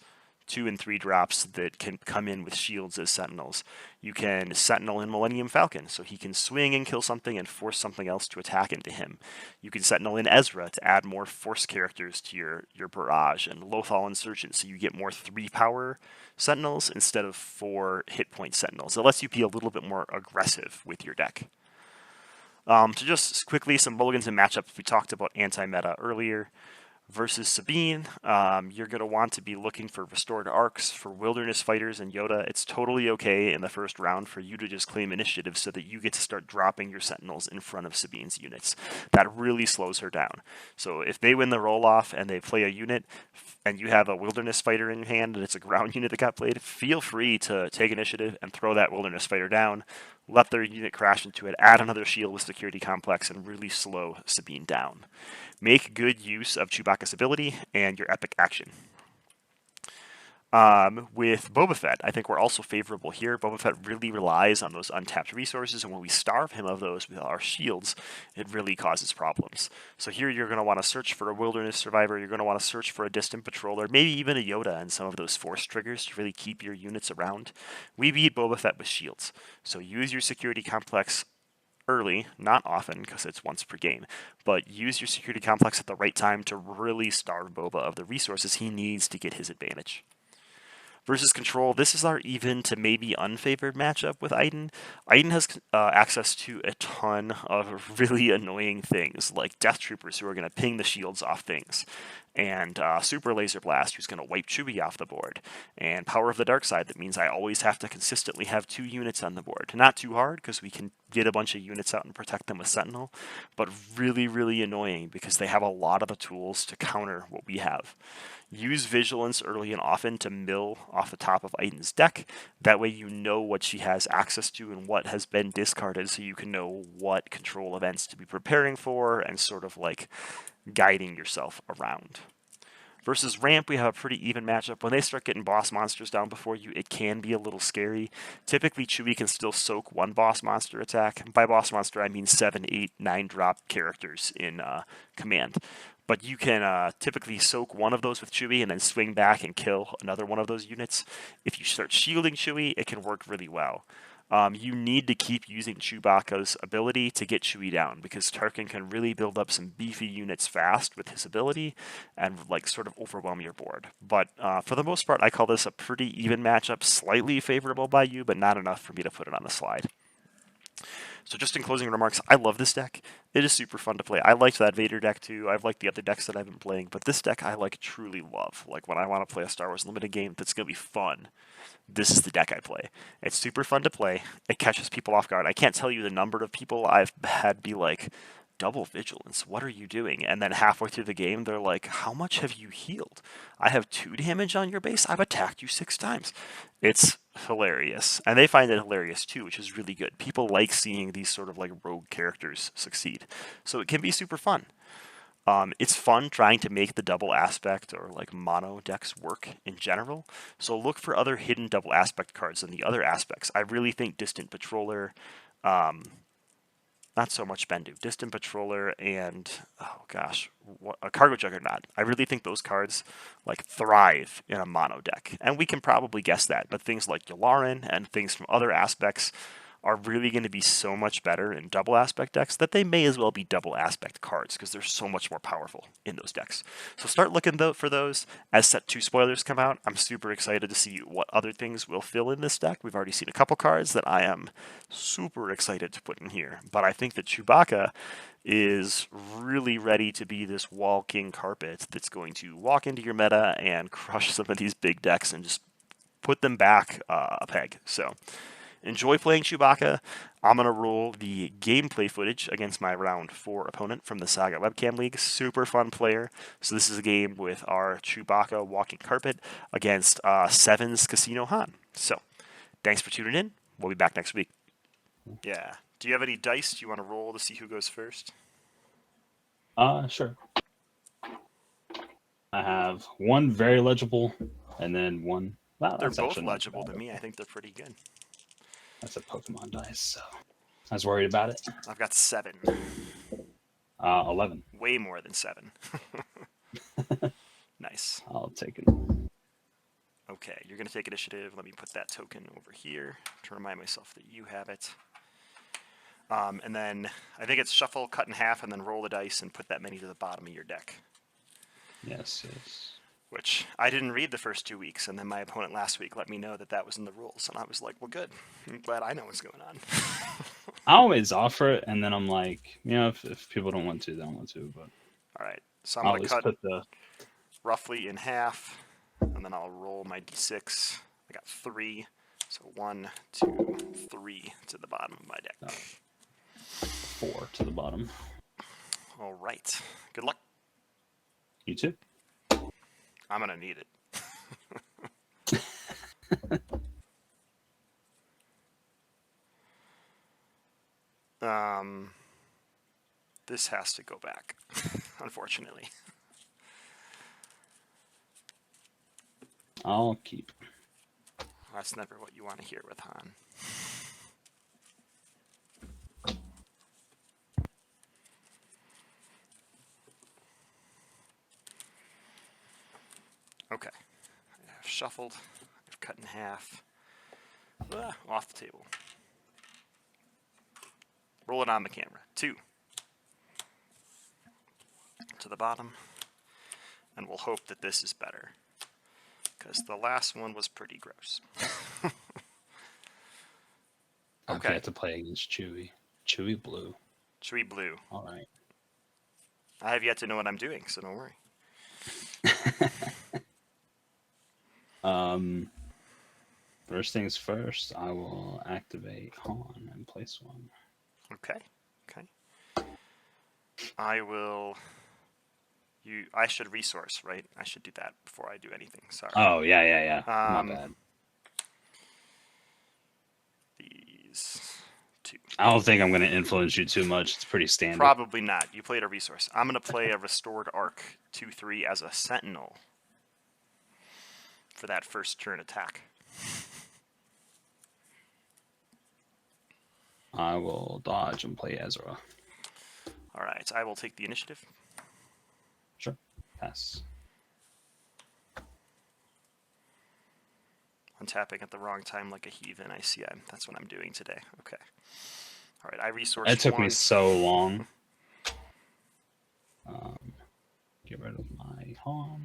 2 and 3 drops that can come in with shields as Sentinels. You can Sentinel in Millennium Falcon, so he can swing and kill something and force something else to attack into him. You can Sentinel in Ezra to add more force characters to your barrage, and Lothal Insurgent, so you get more 3-power Sentinels instead of 4 hit point Sentinels. It lets you be a little bit more aggressive with your deck. So just quickly, some Mulligans and Match-Ups. We talked about anti-meta earlier. Versus Sabine, you're going to want to be looking for Restored Arcs, for Wilderness Fighters and Yoda. It's totally okay in the first round for you to just claim initiative so that you get to start dropping your Sentinels in front of Sabine's units. That really slows her down. So if they win the roll-off and they play a unit, and you have a Wilderness Fighter in your hand and it's a ground unit that got played, feel free to take initiative and throw that Wilderness Fighter down, let their unit crash into it, add another shield with Security Complex, and really slow Sabine down. Make good use of Chewbacca's ability and your epic action. With Boba Fett, I think we're also favorable here. Boba Fett really relies on those untapped resources, and when we starve him of those with our shields, it really causes problems. So here you're going to want to search for a Wilderness Survivor, you're going to want to search for a Distant Patroller, maybe even a Yoda and some of those force triggers to really keep your units around. We beat Boba Fett with shields, so use your Security Complex early, not often because it's once per game, but use your Security Complex at the right time to really starve Boba of the resources he needs to get his advantage. Versus Control, this is our even to maybe unfavored matchup with Iden. Iden has access to a ton of really annoying things, like Death Troopers who are going to ping the shields off things, and Super Laser Blast who's going to wipe Chewie off the board, and Power of the Dark Side that means I always have to consistently have 2 units on the board. Not too hard because we can get a bunch of units out and protect them with Sentinel, but really, really annoying because they have a lot of the tools to counter what we have. Use Vigilance early and often to mill off the top of Iden's deck. That way you know what she has access to and what has been discarded, so you can know what control events to be preparing for and sort of like guiding yourself around. Versus Ramp, we have a pretty even matchup. When they start getting boss monsters down before you, it can be a little scary. Typically, Chewie can still soak 1 boss monster attack. By boss monster, I mean 7, 8, 9 drop characters in command. But you can typically soak 1 of those with Chewie and then swing back and kill another one of those units. If you start shielding Chewie, it can work really well. You need to keep using Chewbacca's ability to get Chewie down, because Tarkin can really build up some beefy units fast with his ability and like sort of overwhelm your board. But for the most part, I call this a pretty even matchup, slightly favorable by you, but not enough for me to put it on the slide. So just in closing remarks, I love this deck. It is super fun to play. I liked that Vader deck too. I've liked the other decks that I've been playing, but this deck I like truly love. Like when I want to play a Star Wars Limited game that's going to be fun, this is the deck I play. It's super fun to play. It catches people off guard. I can't tell you the number of people I've had be like, double vigilance, what are you doing? And then halfway through the game, they're like, how much have you healed? I have 2 damage on your base. I've attacked you 6 times. It's hilarious. And they find it hilarious too, which is really good. People like seeing these sort of like rogue characters succeed. So it can be super fun. It's fun trying to make the double aspect or like mono decks work in general. So look for other hidden double aspect cards in the other aspects. I really think Distant Patroller, not so much Bendu, Distant Patroller, and oh gosh, a Cargo Juggernaut. I really think those cards like thrive in a mono deck, and we can probably guess that. But things like Yularen and things from other aspects are really going to be so much better in double aspect decks that they may as well be double aspect cards because they're so much more powerful in those decks. So start looking for those as set 2 spoilers come out. I'm super excited to see what other things will fill in this deck. We've already seen a couple cards that I am super excited to put in here, but I think that Chewbacca is really ready to be this walking carpet that's going to walk into your meta and crush some of these big decks and just put them back a peg. So enjoy playing Chewbacca. I'm going to roll the gameplay footage against my round 4 opponent from the SAGA Webcam League. Super fun player. So this is a game with our Chewbacca walking carpet against Seven's Casino Han. So thanks for tuning in. We'll be back next week. Yeah. Do you have any dice? Do you want to roll to see who goes first? Sure. I have one very legible, and then one. Wow, They're that's both actually not legible bad. to me. I think they're pretty good. That's a Pokemon dice, so I was worried about it. I've got 7. 11. Way more than 7. Nice. I'll take it. Okay, you're going to take initiative. Let me put that token over here to remind myself that you have it. And then I think it's shuffle, cut in half, and then roll the dice and put that many to the bottom of your deck. Yes, yes. Which I didn't read the first 2 weeks, and then my opponent last week let me know that that was in the rules, and I was like, well, good. I'm glad I know what's going on. I always offer it, and then I'm like, if people don't want to, they don't want to. But All right, so I I'm going to always cut put the. roughly in half, and then I'll roll my d6. I got 3, so 1, 2, 3 to the bottom of my deck. 4 to the bottom. All right. Good luck. You too. I'm going to need it. This has to go back, unfortunately. I'll keep. That's never what you want to hear with Han. Okay. I've shuffled. I've cut in half. Off the table. Roll it on the camera. 2. To the bottom. And we'll hope that this is better. Because the last one was pretty gross. Okay. I have to play against Chewy. Chewy blue. Chewy blue. All right. I have yet to know what I'm doing, so don't worry. First things first, I will activate Han and place one. Okay. I will. I should resource, right? I should do that before I do anything. Sorry. Oh yeah. My bad. These 2. I don't think I'm going to influence you too much. It's pretty standard. Probably not. You played a resource. I'm going to play a Restored Arc 2/3 as a Sentinel for that first turn attack. I will dodge and play Ezra. All right. I will take the initiative. Sure. Pass. Untapping at the wrong time like a heathen. I see. That's what I'm doing today. Okay. All right. I resourced It took 1. me so long. Get rid of my Han.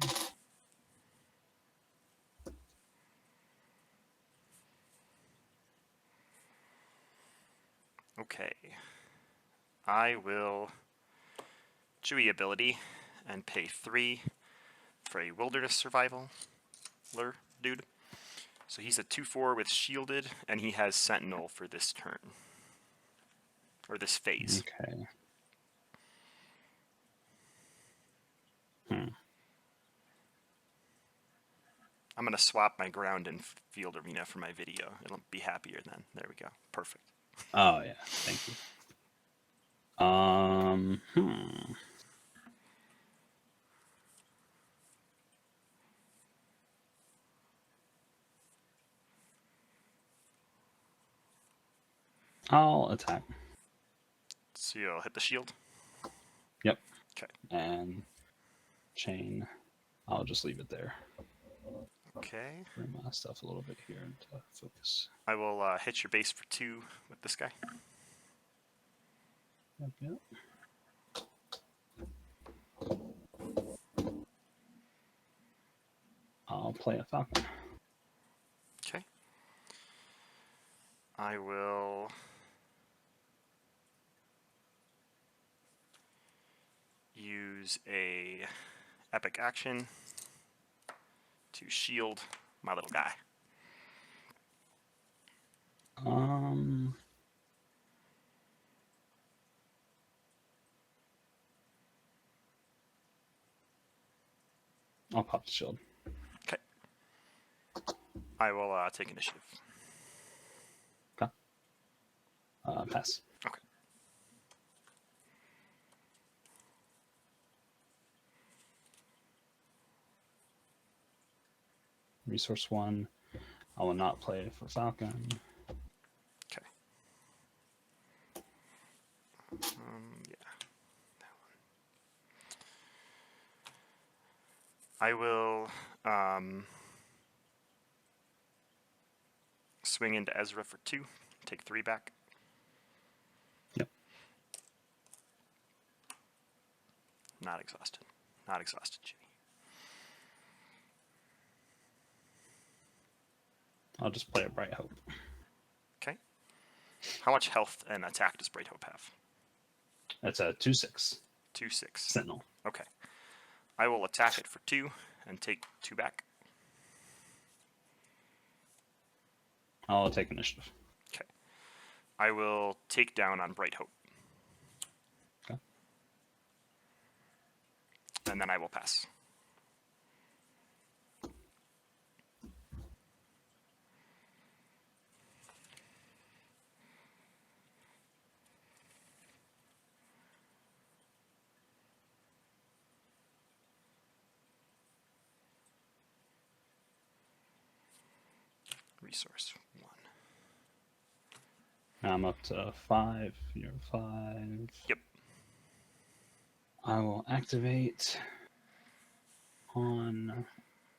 Okay. I will Chewy ability and pay 3 for a wilderness survival dude. So he's a 2/4 with shielded, and he has sentinel for this turn. Or this phase. Okay. I'm going to swap my ground and field arena for my video. It'll be happier then. There we go. Perfect. Oh yeah, thank you. I'll attack. So you'll hit the shield? Yep. Okay. And chain. I'll just leave it there. Okay. Bring my stuff a little bit here into focus. I will hit your base for 2 with this guy. Yep. I'll play a falcon. Okay. I will use a epic action to shield my little guy. I'll pop the shield. Okay. I will take initiative. Okay. Pass. Okay. Resource 1. I will not play for falcon. Okay. Yeah. That one. I will swing into Ezra for 2. Take 3 back. Yep. Not exhausted. Not exhausted, Jimmy. I'll just play a Bright Hope. Okay. How much health and attack does Bright Hope have? That's a 2/6. 2/6. Sentinel. Okay. I will attack it for 2 and take 2 back. I'll take initiative. Okay. I will take down on Bright Hope. Okay. And then I will pass. Resource 1. I'm up to 5. You're 5. Yep. I will activate on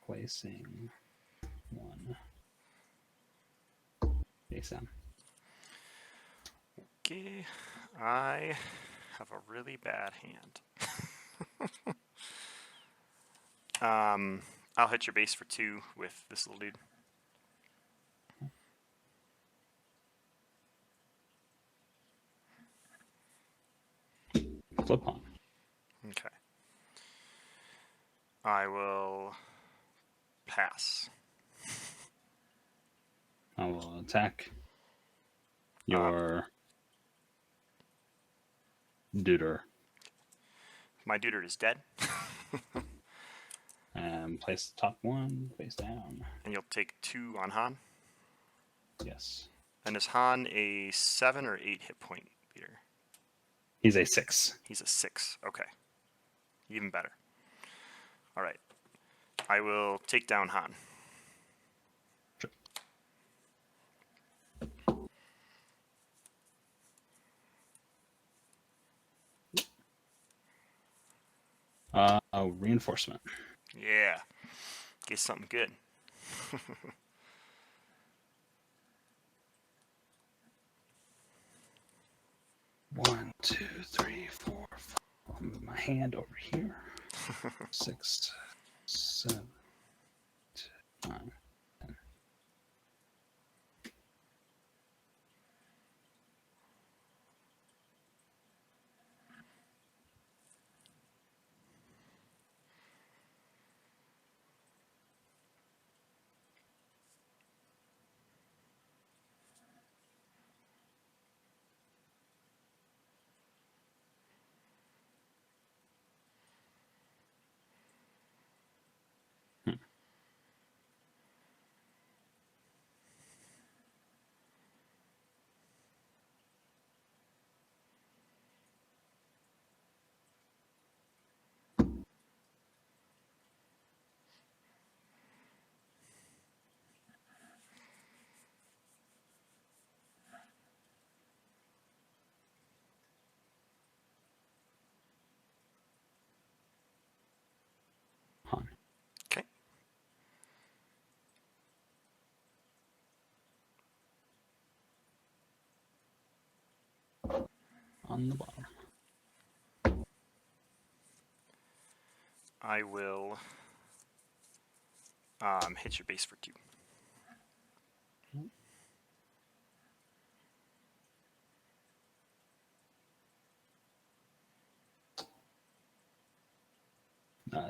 placing 1 face down. Okay. I have a really bad hand. I'll hit your base for 2 with this little dude. Flip on. Okay. I will pass. I will attack your Duder My duder is dead. and place the top 1 face down. And you'll take 2 on Han. Yes. And is Han a 7 or 8 hit point leader? He's a 6. He's a 6. Okay. Even better. All right. I will take down Han. Sure. Reinforcement. Yeah. Get something good. 1, 2, 3, 4, 5. I'll move my hand over here. 6, 7, 8, 9, 10. on the bottom. I will hit your base for 2.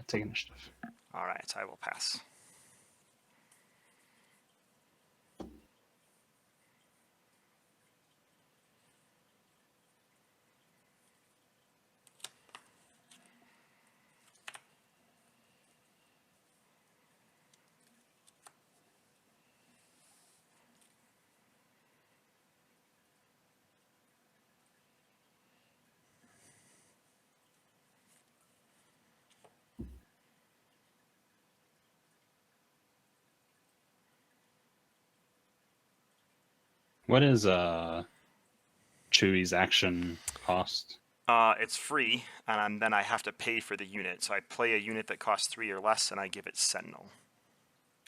Take initiative. All right, I will pass. What is Chewie's action cost? It's free, and then I have to pay for the unit. So I play a unit that costs 3 or less, and I give it Sentinel.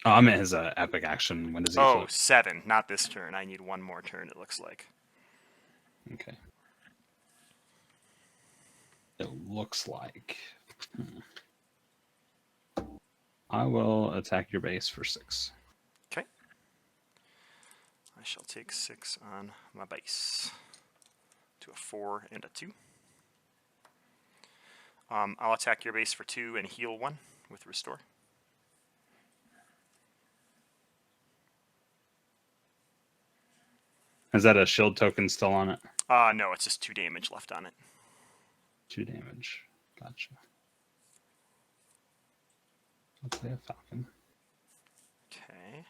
Oh, I meant his epic action. When does he Oh, flip? 7. Not this turn. I need 1 more turn, it looks like. Okay. It looks like. I will attack your base for 6. Okay. I shall take 6 on my base. To a 4 and a 2. I'll attack your base for 2 and heal 1 with Restore. Is that a shield token still on it? No, it's just 2 damage left on it. 2 damage. Gotcha. I'll play a Falcon. Okay.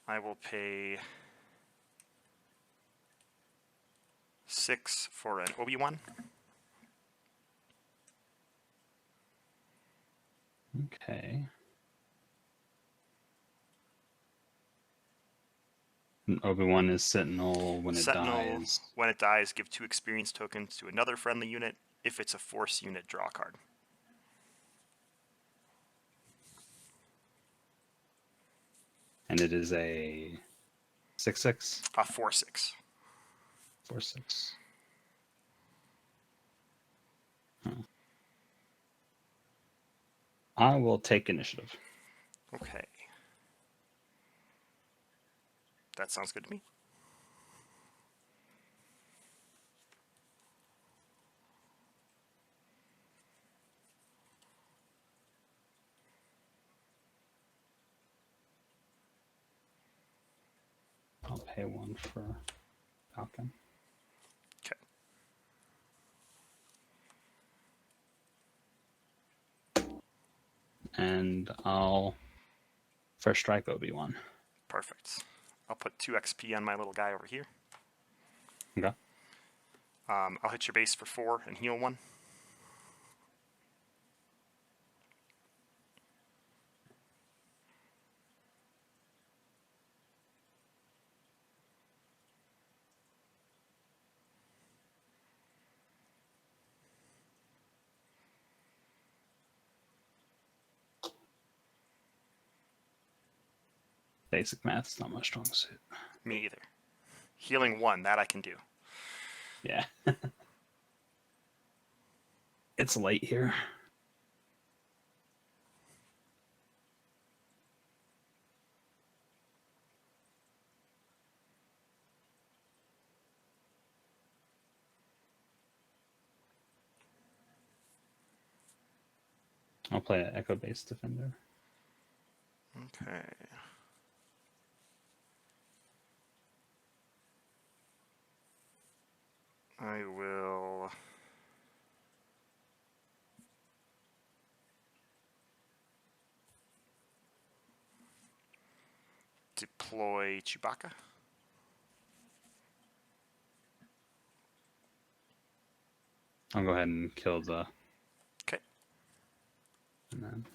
I will pay 6 for an Obi-Wan. Okay. And Obi-Wan is Sentinel when it Sentinel, dies. when it dies, give 2 experience tokens to another friendly unit. If it's a Force unit, draw a card. And it is a 6/6? 4/6. 4/6. I will take initiative. Okay. That sounds good to me. I'll pay 1 for Falcon. Okay. And I'll first strike Obi-Wan. Perfect. I'll put 2 XP on my little guy over here. Okay. I'll hit your base for 4 and heal 1. Basic math's not my strong suit. Me either. Healing 1, that I can do. Yeah. It's late here. I'll play an Echo-based defender. Okay. I will deploy Chewbacca. I'll go ahead and kill the... Okay. And then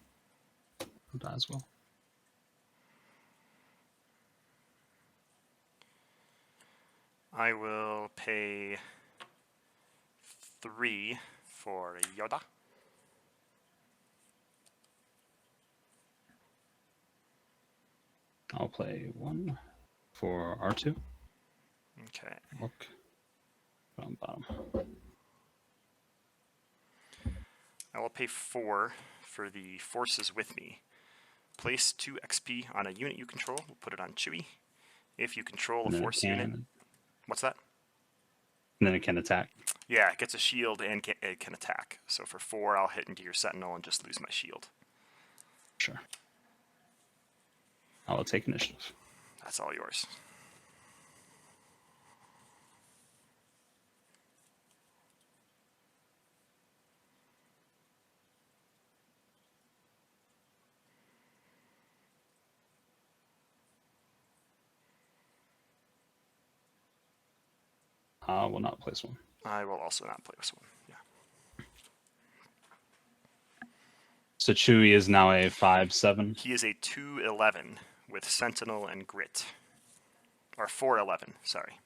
I'll die as well. I will pay 3 for Yoda. I'll play 1 for R2. Okay. Look. On bottom. I will pay 4 for the forces with me. Place 2 XP on a unit you control. We'll put it on Chewie. If you control a And then force unit... What's that? And then it can attack. Yeah, it gets a shield and it can attack. So for 4, I'll hit into your Sentinel and just lose my shield. Sure. I will take initiative. That's all yours. I will not place one. I will also not play this one. Yeah. So Chewie is now a 5/7. He is a 2/11 with Sentinel and Grit. Or 4/11, sorry.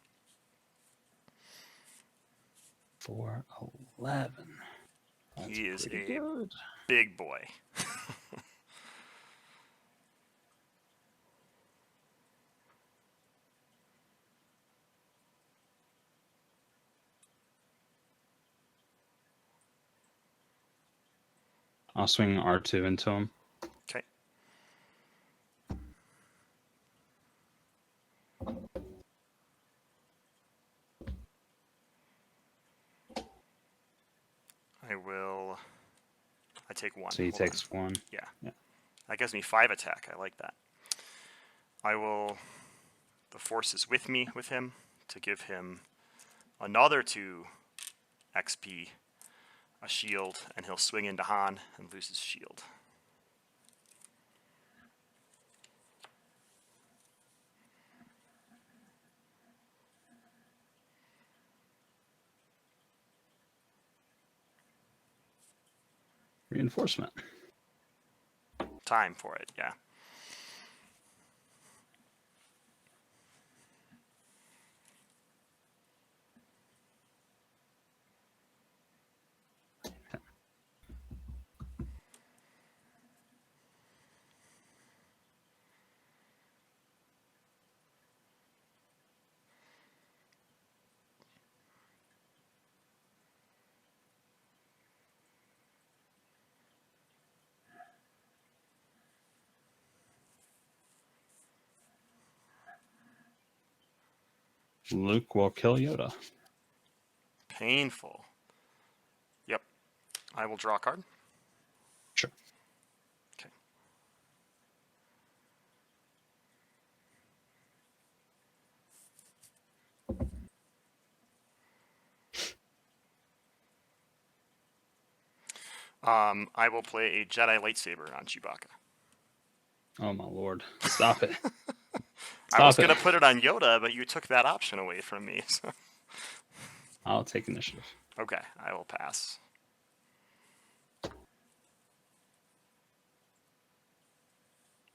4/11. He is a good. big boy. I'll swing R2 into him. Okay. I take 1. So he Hold on. takes 1. Yeah. Yeah. That gives me 5 attack. I like that. I will... The force is with me with him to give him another 2 XP, a shield, and he'll swing into Han and lose his shield. Reinforcement. Time for it, yeah. Luke will kill Yoda. Painful. Yep. I will draw a card. Sure. Okay. I will play a Jedi lightsaber on Chewbacca. Oh my lord. Stop it. I was Stop going it. to put it on Yoda, but you took that option away from me. So. I'll take initiative. Okay, I will pass.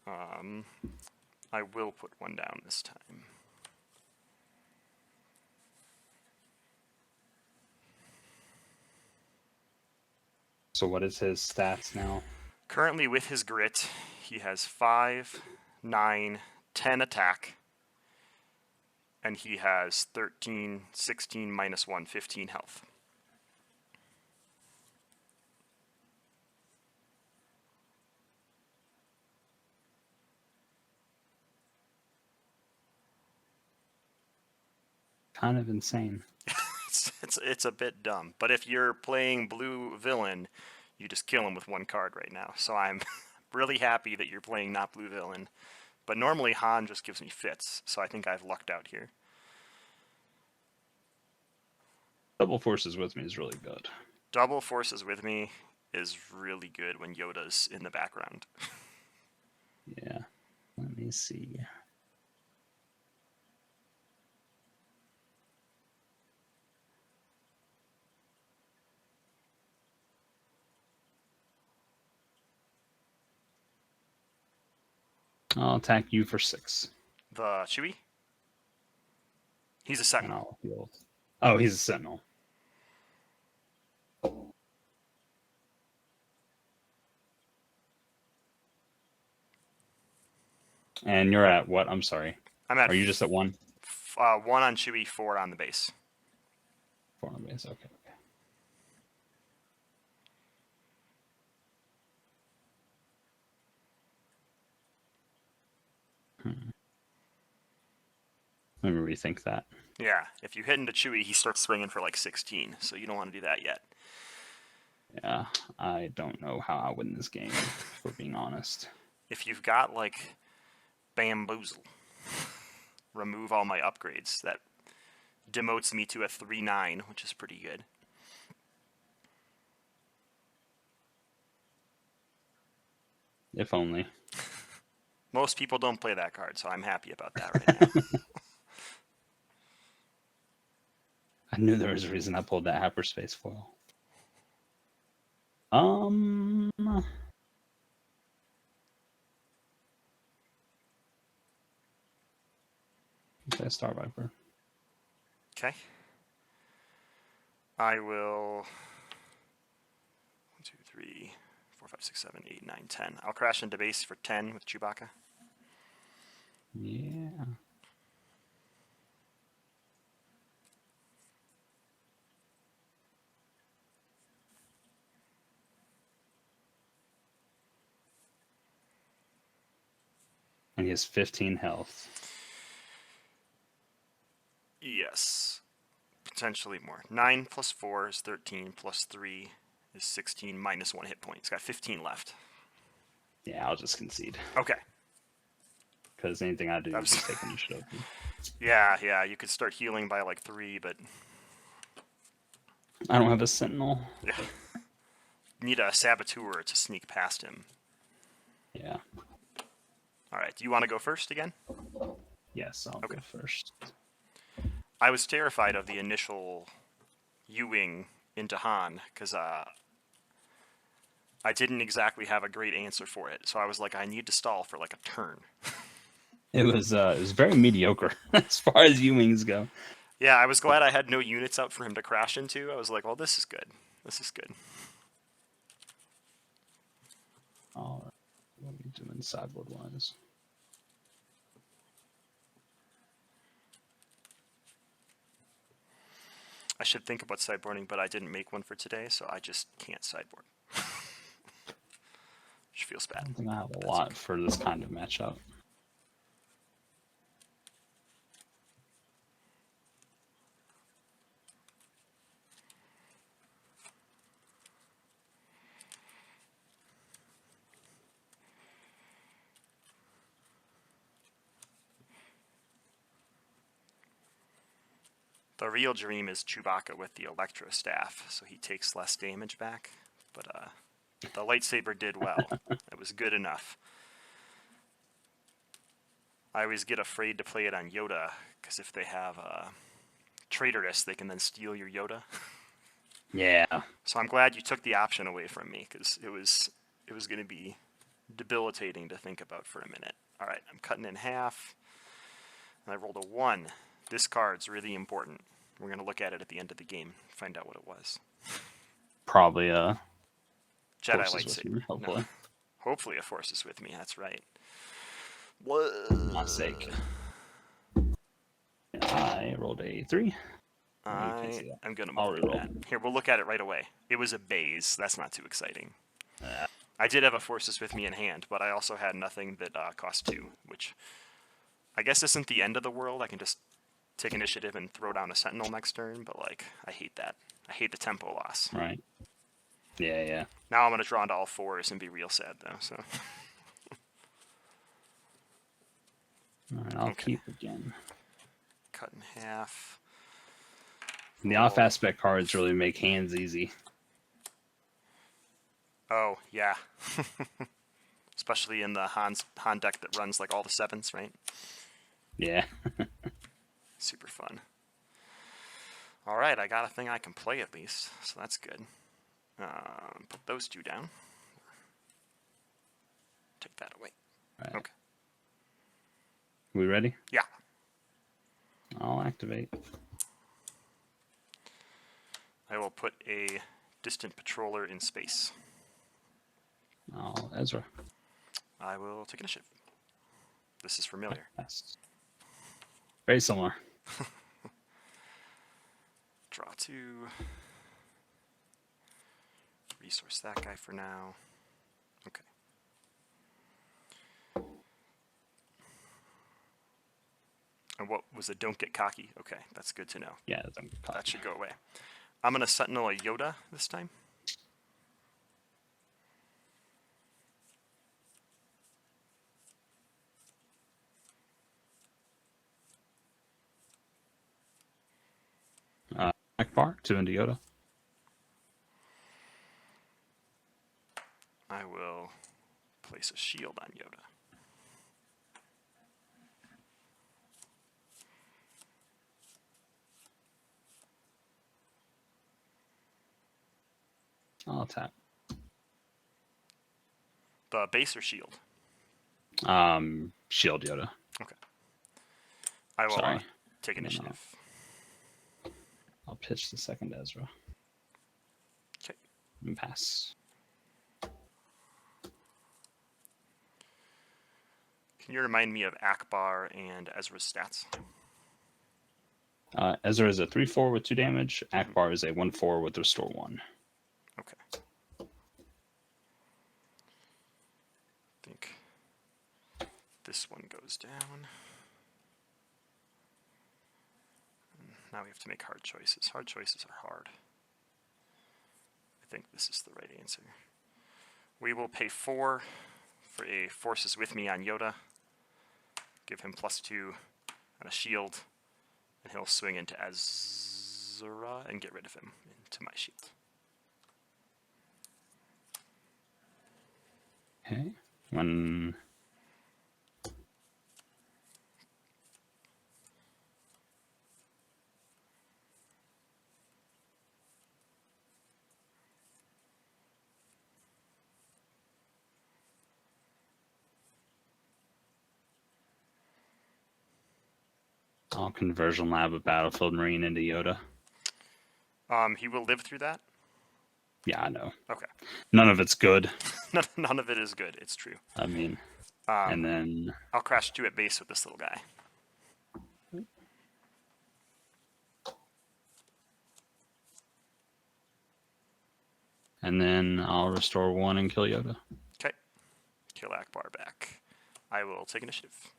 I will put 1 down this time. So what is his stats now? Currently with his grit, he has 5, 9, 10 attack, and he has 13, 16, minus 1, 15 health. Kind of insane. It's a bit dumb, but if you're playing blue villain, you just kill him with 1 card right now. So I'm really happy that you're playing not blue villain. But normally Han just gives me fits, so I think I've lucked out here. Double forces with me is really good. Double forces with me is really good when Yoda's in the background. Yeah. Let me see. I'll attack you for 6. The Chewie? He's a And Sentinel. I'll heal. Oh, he's a Sentinel. And you're at what? I'm sorry. I'm at Are you just at 1? 1 on Chewie, 4 on the base. 4 on the base. Okay. Let me rethink that. Yeah, if you hit into Chewie, he starts swinging for like 16, so you don't want to do that yet. Yeah, I don't know how I win this game, if we're being honest. If you've got like Bamboozle, remove all my upgrades. That demotes me to a 3/9, which is pretty good. If only. Most people don't play that card, so I'm happy about that right now. I knew there was a reason I pulled that hyperspace foil. Okay, Star Viper. Okay. I will 1, 2, 3, 4, 5, 6, 7, 8, 9, 10. I'll crash into base for 10 with Chewbacca. Yeah. And he has 15 health. Yes. Potentially more. 9 plus 4 is 13, plus 3 is 16, minus 1 hit point. He's got 15 left. Yeah, I'll just concede. Okay. Because anything I do is just take initiative. Yeah, you could start healing by like 3, but... I don't have a sentinel. Yeah. Need a saboteur to sneak past him. Yeah. Alright, do you want to go first again? Yes, I'll go first. I was terrified of the initial U-wing into Han, because I didn't exactly have a great answer for it. So I was like, I need to stall for like a turn. It was very mediocre as far as U-wings go. Yeah, I was glad I had no units out for him to crash into. I was like, well, this is good. This is good. All right. What are we doing sideboard-wise? I should think about sideboarding, but I didn't make one for today, so I just can't sideboard. Which feels bad. I think I have a lot for this kind of matchup. The real dream is Chewbacca with the Electro Staff, so he takes less damage back. But the lightsaber did well. It was good enough. I always get afraid to play it on Yoda, because if they have Traitorous, they can then steal your Yoda. Yeah. So I'm glad you took the option away from me, because it was going to be debilitating to think about for a minute. All right, I'm cutting in half. And I rolled a 1. This card's really important. We're going to look at it at the end of the game, find out what it was. Probably a Jedi Force is with me, lightsaber. hopefully. No. Hopefully a Force is with me, that's right. For my sake. I rolled a 3. I'm going to I'll move reroll. that. Here, we'll look at it right away. It was a base. That's not too exciting. Yeah. I did have a Forces with me in hand, but I also had nothing that cost 2, which I guess isn't the end of the world. I can just take initiative and throw down a Sentinel next turn, but like, I hate that. I hate the tempo loss. Right. Yeah. Now I'm going to draw into all 4s and be real sad, though, so... All right, I'll keep again. Cut in half. And the off aspect cards really make hands easy. Oh, yeah. Especially in the Han deck that runs like all the 7s, right? Yeah. Super fun. All right, I got a thing I can play at least, so that's good. Put those 2 down. Take that away. Right. Okay. We ready? Yeah. I'll activate. I will put a distant patroller in space. Oh, Ezra. I will take initiative. This is familiar. Yes. Very similar. Draw 2. Resource that guy for now. Okay. And what was it? Don't get cocky. Okay, that's good to know. Yeah, don't get That cocky. should go away. I'm going to Sentinel a Yoda this time. Akbar, 2 into Yoda. I will place a shield on Yoda. I'll attack. The base or shield? Shield Yoda. Okay. I will Sorry. take No, no. initiative. I'll pitch the second Ezra. Okay. And pass. Can you remind me of Akbar and Ezra's stats? Ezra is a 3/4 with 2 damage. Akbar is a 1/4 with restore 1. Okay. I think this one goes down. Now we have to make hard choices. Hard choices are hard. I think this is the right answer. We will pay 4 for a Forces with Me on Yoda. Give him +2 and a shield. And he'll swing into Ezra and get rid of him into my shield. Okay. When I'll conversion lab a battlefield marine into Yoda. He will live through that? Yeah, I know. Okay. None of it's good. None of it is good, it's true. I mean, and then I'll crash 2 at base with this little guy. I'll restore 1 and kill Yoda. Okay. Kill Akbar back. I will take initiative.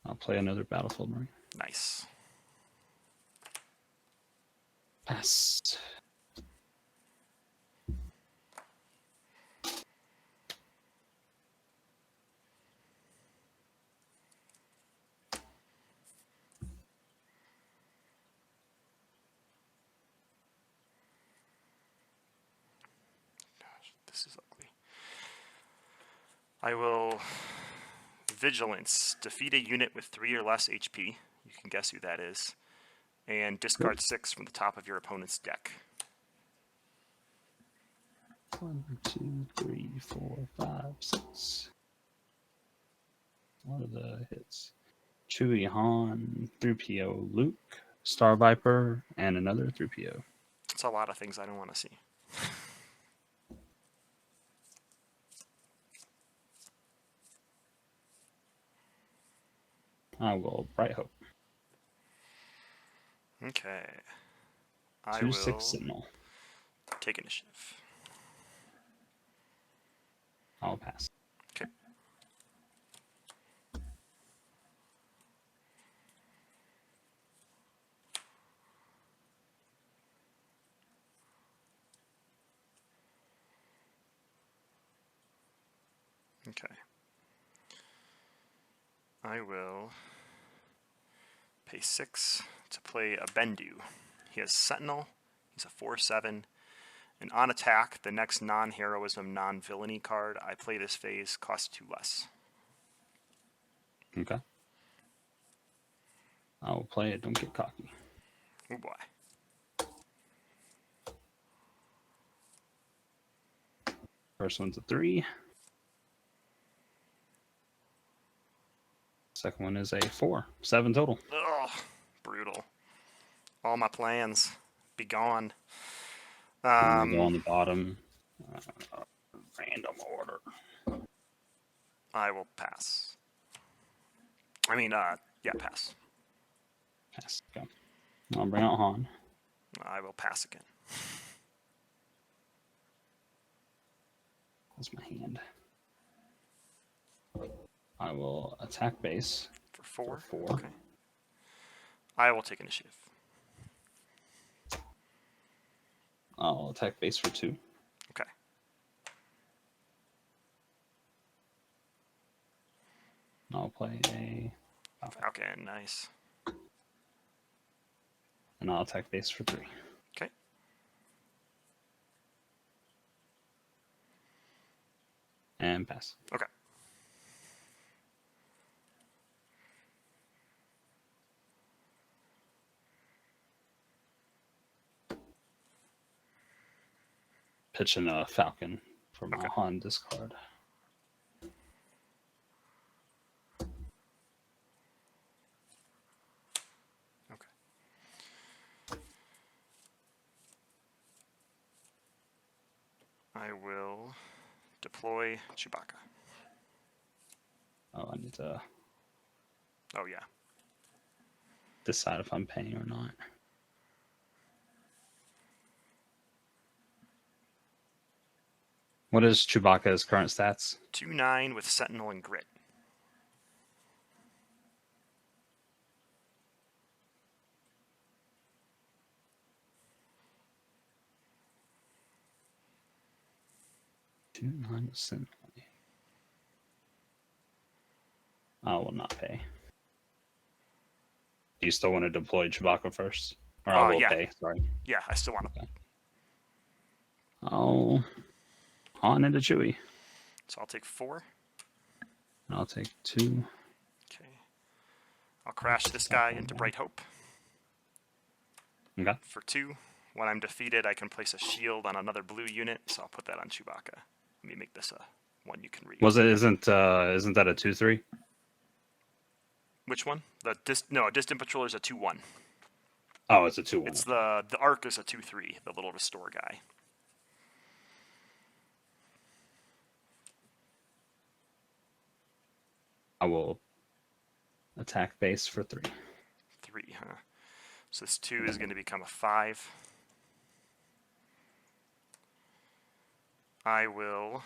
I'll play another battlefield marine. Nice. Pass. Gosh, this is ugly. I will Vigilance. Defeat a unit with 3 or less HP. You can guess who that is. And discard 6 from the top of your opponent's deck. 1, 2, 3, 4, 5, 6. What are the hits? Chewie, Han, 3PO, Luke, Star Viper, and another 3PO. It's a lot of things I don't want to see. I will Bright Hope. Okay. I 2, will 6 Sentinel. take initiative. I'll pass. Okay. Okay. I will pay 6 to play a Bendu. He has Sentinel. He's a 4/7. And on attack, the next non-heroism, non-villainy card I play this phase costs 2 less. Okay. I will play it. Don't get cocky. Oh boy. First one's a 3. Second one is a 4. 7 total. Ugh, brutal. All my plans be gone. And go on the bottom. Random order. I will pass. I mean, yeah, pass. Pass. Okay. I'll bring out Han. I will pass again. That's my hand. I will attack base For 4? for 4. Okay. I will take initiative. I'll attack base for 2. Okay. I'll play a Falcon, nice. and I'll attack base for 3. Okay. And pass. Okay. Pitch in a Falcon for my Okay. Han discard. Okay. I will deploy Chewbacca. Oh, I need to Oh, yeah. decide if I'm paying or not. What is Chewbacca's current stats? 2/9 with Sentinel and Grit. $2.9. I will not pay. Do you still want to deploy Chewbacca first? Or I will Yeah. pay, sorry. Yeah, I still want to. I'll Han into Chewie. So I'll take 4. And I'll take 2. Okay. I'll crash this guy into Bright Hope. Okay. For 2. When I'm defeated, I can place a shield on another blue unit, so I'll put that on Chewbacca. Let me make this a one you can read. Isn't that a 2/3? Which one? A distant patroller is a 2/1. Oh, it's a 2/1. It's the arc is a 2/3, the little restore guy. I will attack base for 3. 3, huh? So this 2 is going to become a 5. I will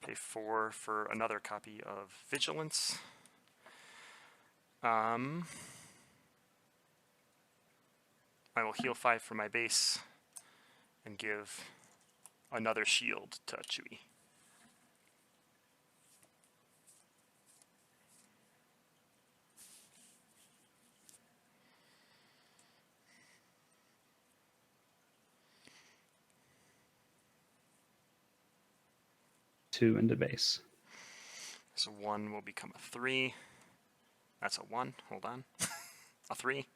pay 4 for another copy of Vigilance. I will heal 5 for my base and give another shield to Chewie. Two into base. So 1 will become a 3. That's a 1. Hold on. A 3.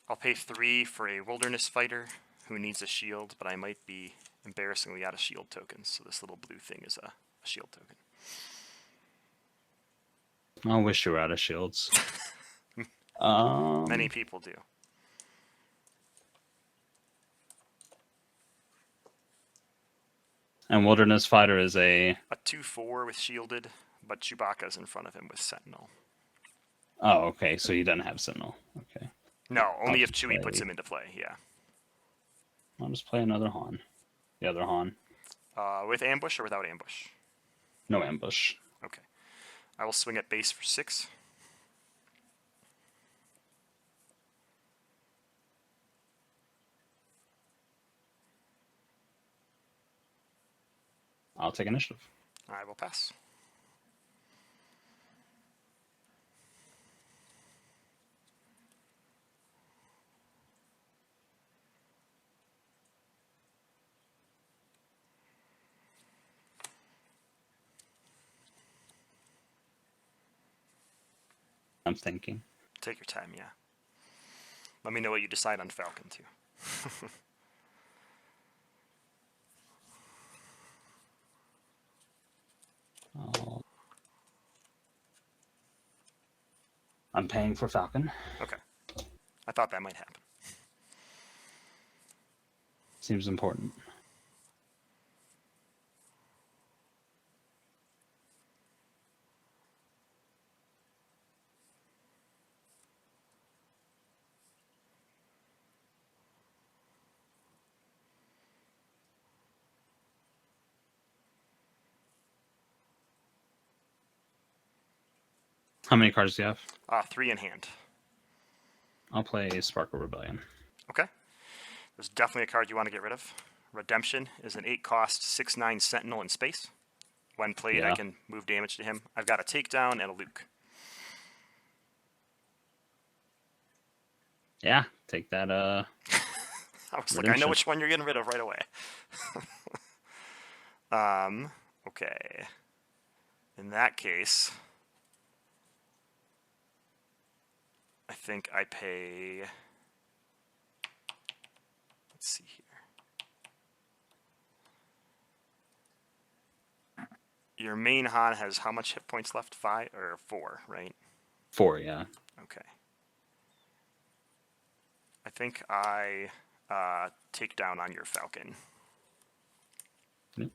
I'll pay 3 for a wilderness fighter who needs a shield, but I might be embarrassingly out of shield tokens, so this little blue thing is a shield token. I wish you were out of shields. Many people do. And Wilderness Fighter is a 2/4 with shielded, but Chewbacca's in front of him with Sentinel. Oh, okay. So he doesn't have Sentinel. Okay. No, only I'll if Chewie play- puts him into play, yeah. I'll just play another Han. The other Han. With ambush or without ambush? No ambush. Okay. I will swing at base for 6. I'll take initiative. I will pass. I'm thinking. Take your time, yeah. Let me know what you decide on Falcon, too. I'm paying for Falcon. Okay. I thought that might happen. Seems important. How many cards do you have? 3 in hand. I'll play Sparkle Rebellion. Okay. There's definitely a card you want to get rid of. Redemption is an 8-cost 6/9 Sentinel in space. When played, I Yeah. can move damage to him. I've got a Takedown and a Luke. Yeah, take that. I was like, I know Redemption. which one you're getting rid of right away. Okay. In that case, I think I pay. Let's see here. Your main Han has how much hit points left? 5 or 4, right? 4, yeah. Okay. I think I take down on your Falcon. Yep.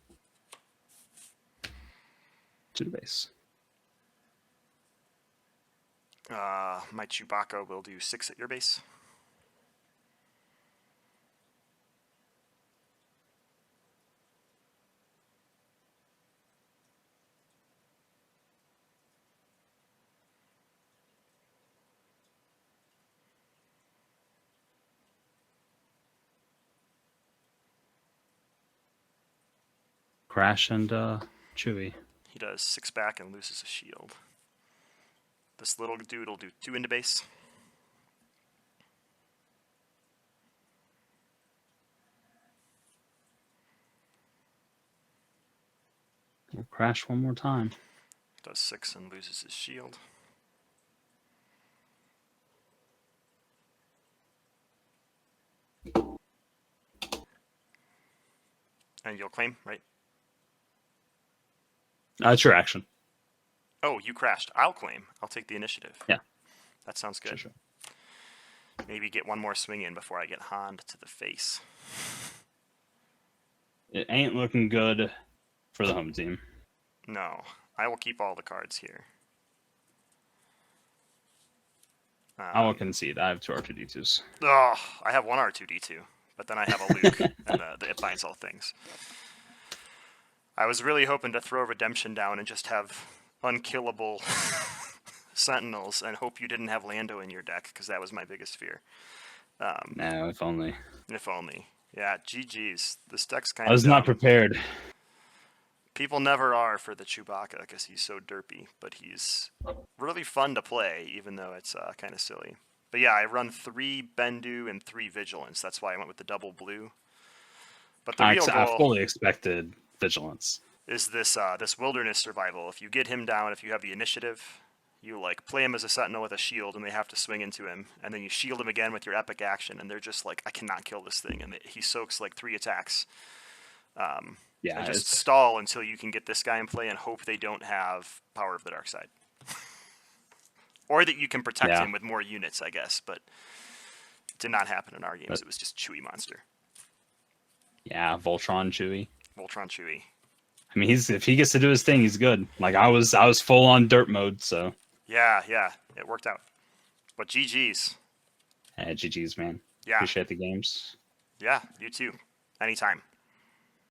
To the base. My Chewbacca will do 6 at your base. Crash and Chewie. He does 6 back and loses a shield. This little dude will do 2 into base. We'll crash one more time. Does 6 and loses his shield. And you'll claim, right? It's your action. Oh, you crashed. I'll claim. I'll take the initiative. Yeah. That sounds good. Sure. Maybe get one more swing in before I get Hond to the face. It ain't looking good for the home team. No. I will keep all the cards here. I will concede. I have 2 R2D2s. Oh, I have 1 R2D2, but then I have a Luke, and it binds all things. I was really hoping to throw Redemption down and just have unkillable Sentinels and hope you didn't have Lando in your deck, because that was my biggest fear. No, if only. If only. Yeah, GG's. This deck's kind of I was not prepared. People never are for the Chewbacca because he's so derpy, but he's really fun to play, even though it's kind of silly. But yeah, I run 3 Bendu and 3 Vigilance. That's why I went with the double blue. But the real I goal fully expected Vigilance. is this this Wilderness Survival. If you get him down, if you have the initiative, you like play him as a Sentinel with a shield, and they have to swing into him, and then you shield him again with your epic action, and they're just like, I cannot kill this thing, and he soaks like 3 attacks. Yeah, And just stall until you can get this guy in play and hope they don't have Power of the Dark Side. Or that you can protect him with more units, I guess, but it did not happen in our games. It was just Chewie Monster. Yeah, Voltron Chewie. Voltron Chewie. I mean, if he gets to do his thing, he's good. Like I was full on dirt mode, so. Yeah, it worked out. But GG's. GG's, man. Yeah. Appreciate the games. Yeah, you too. Anytime.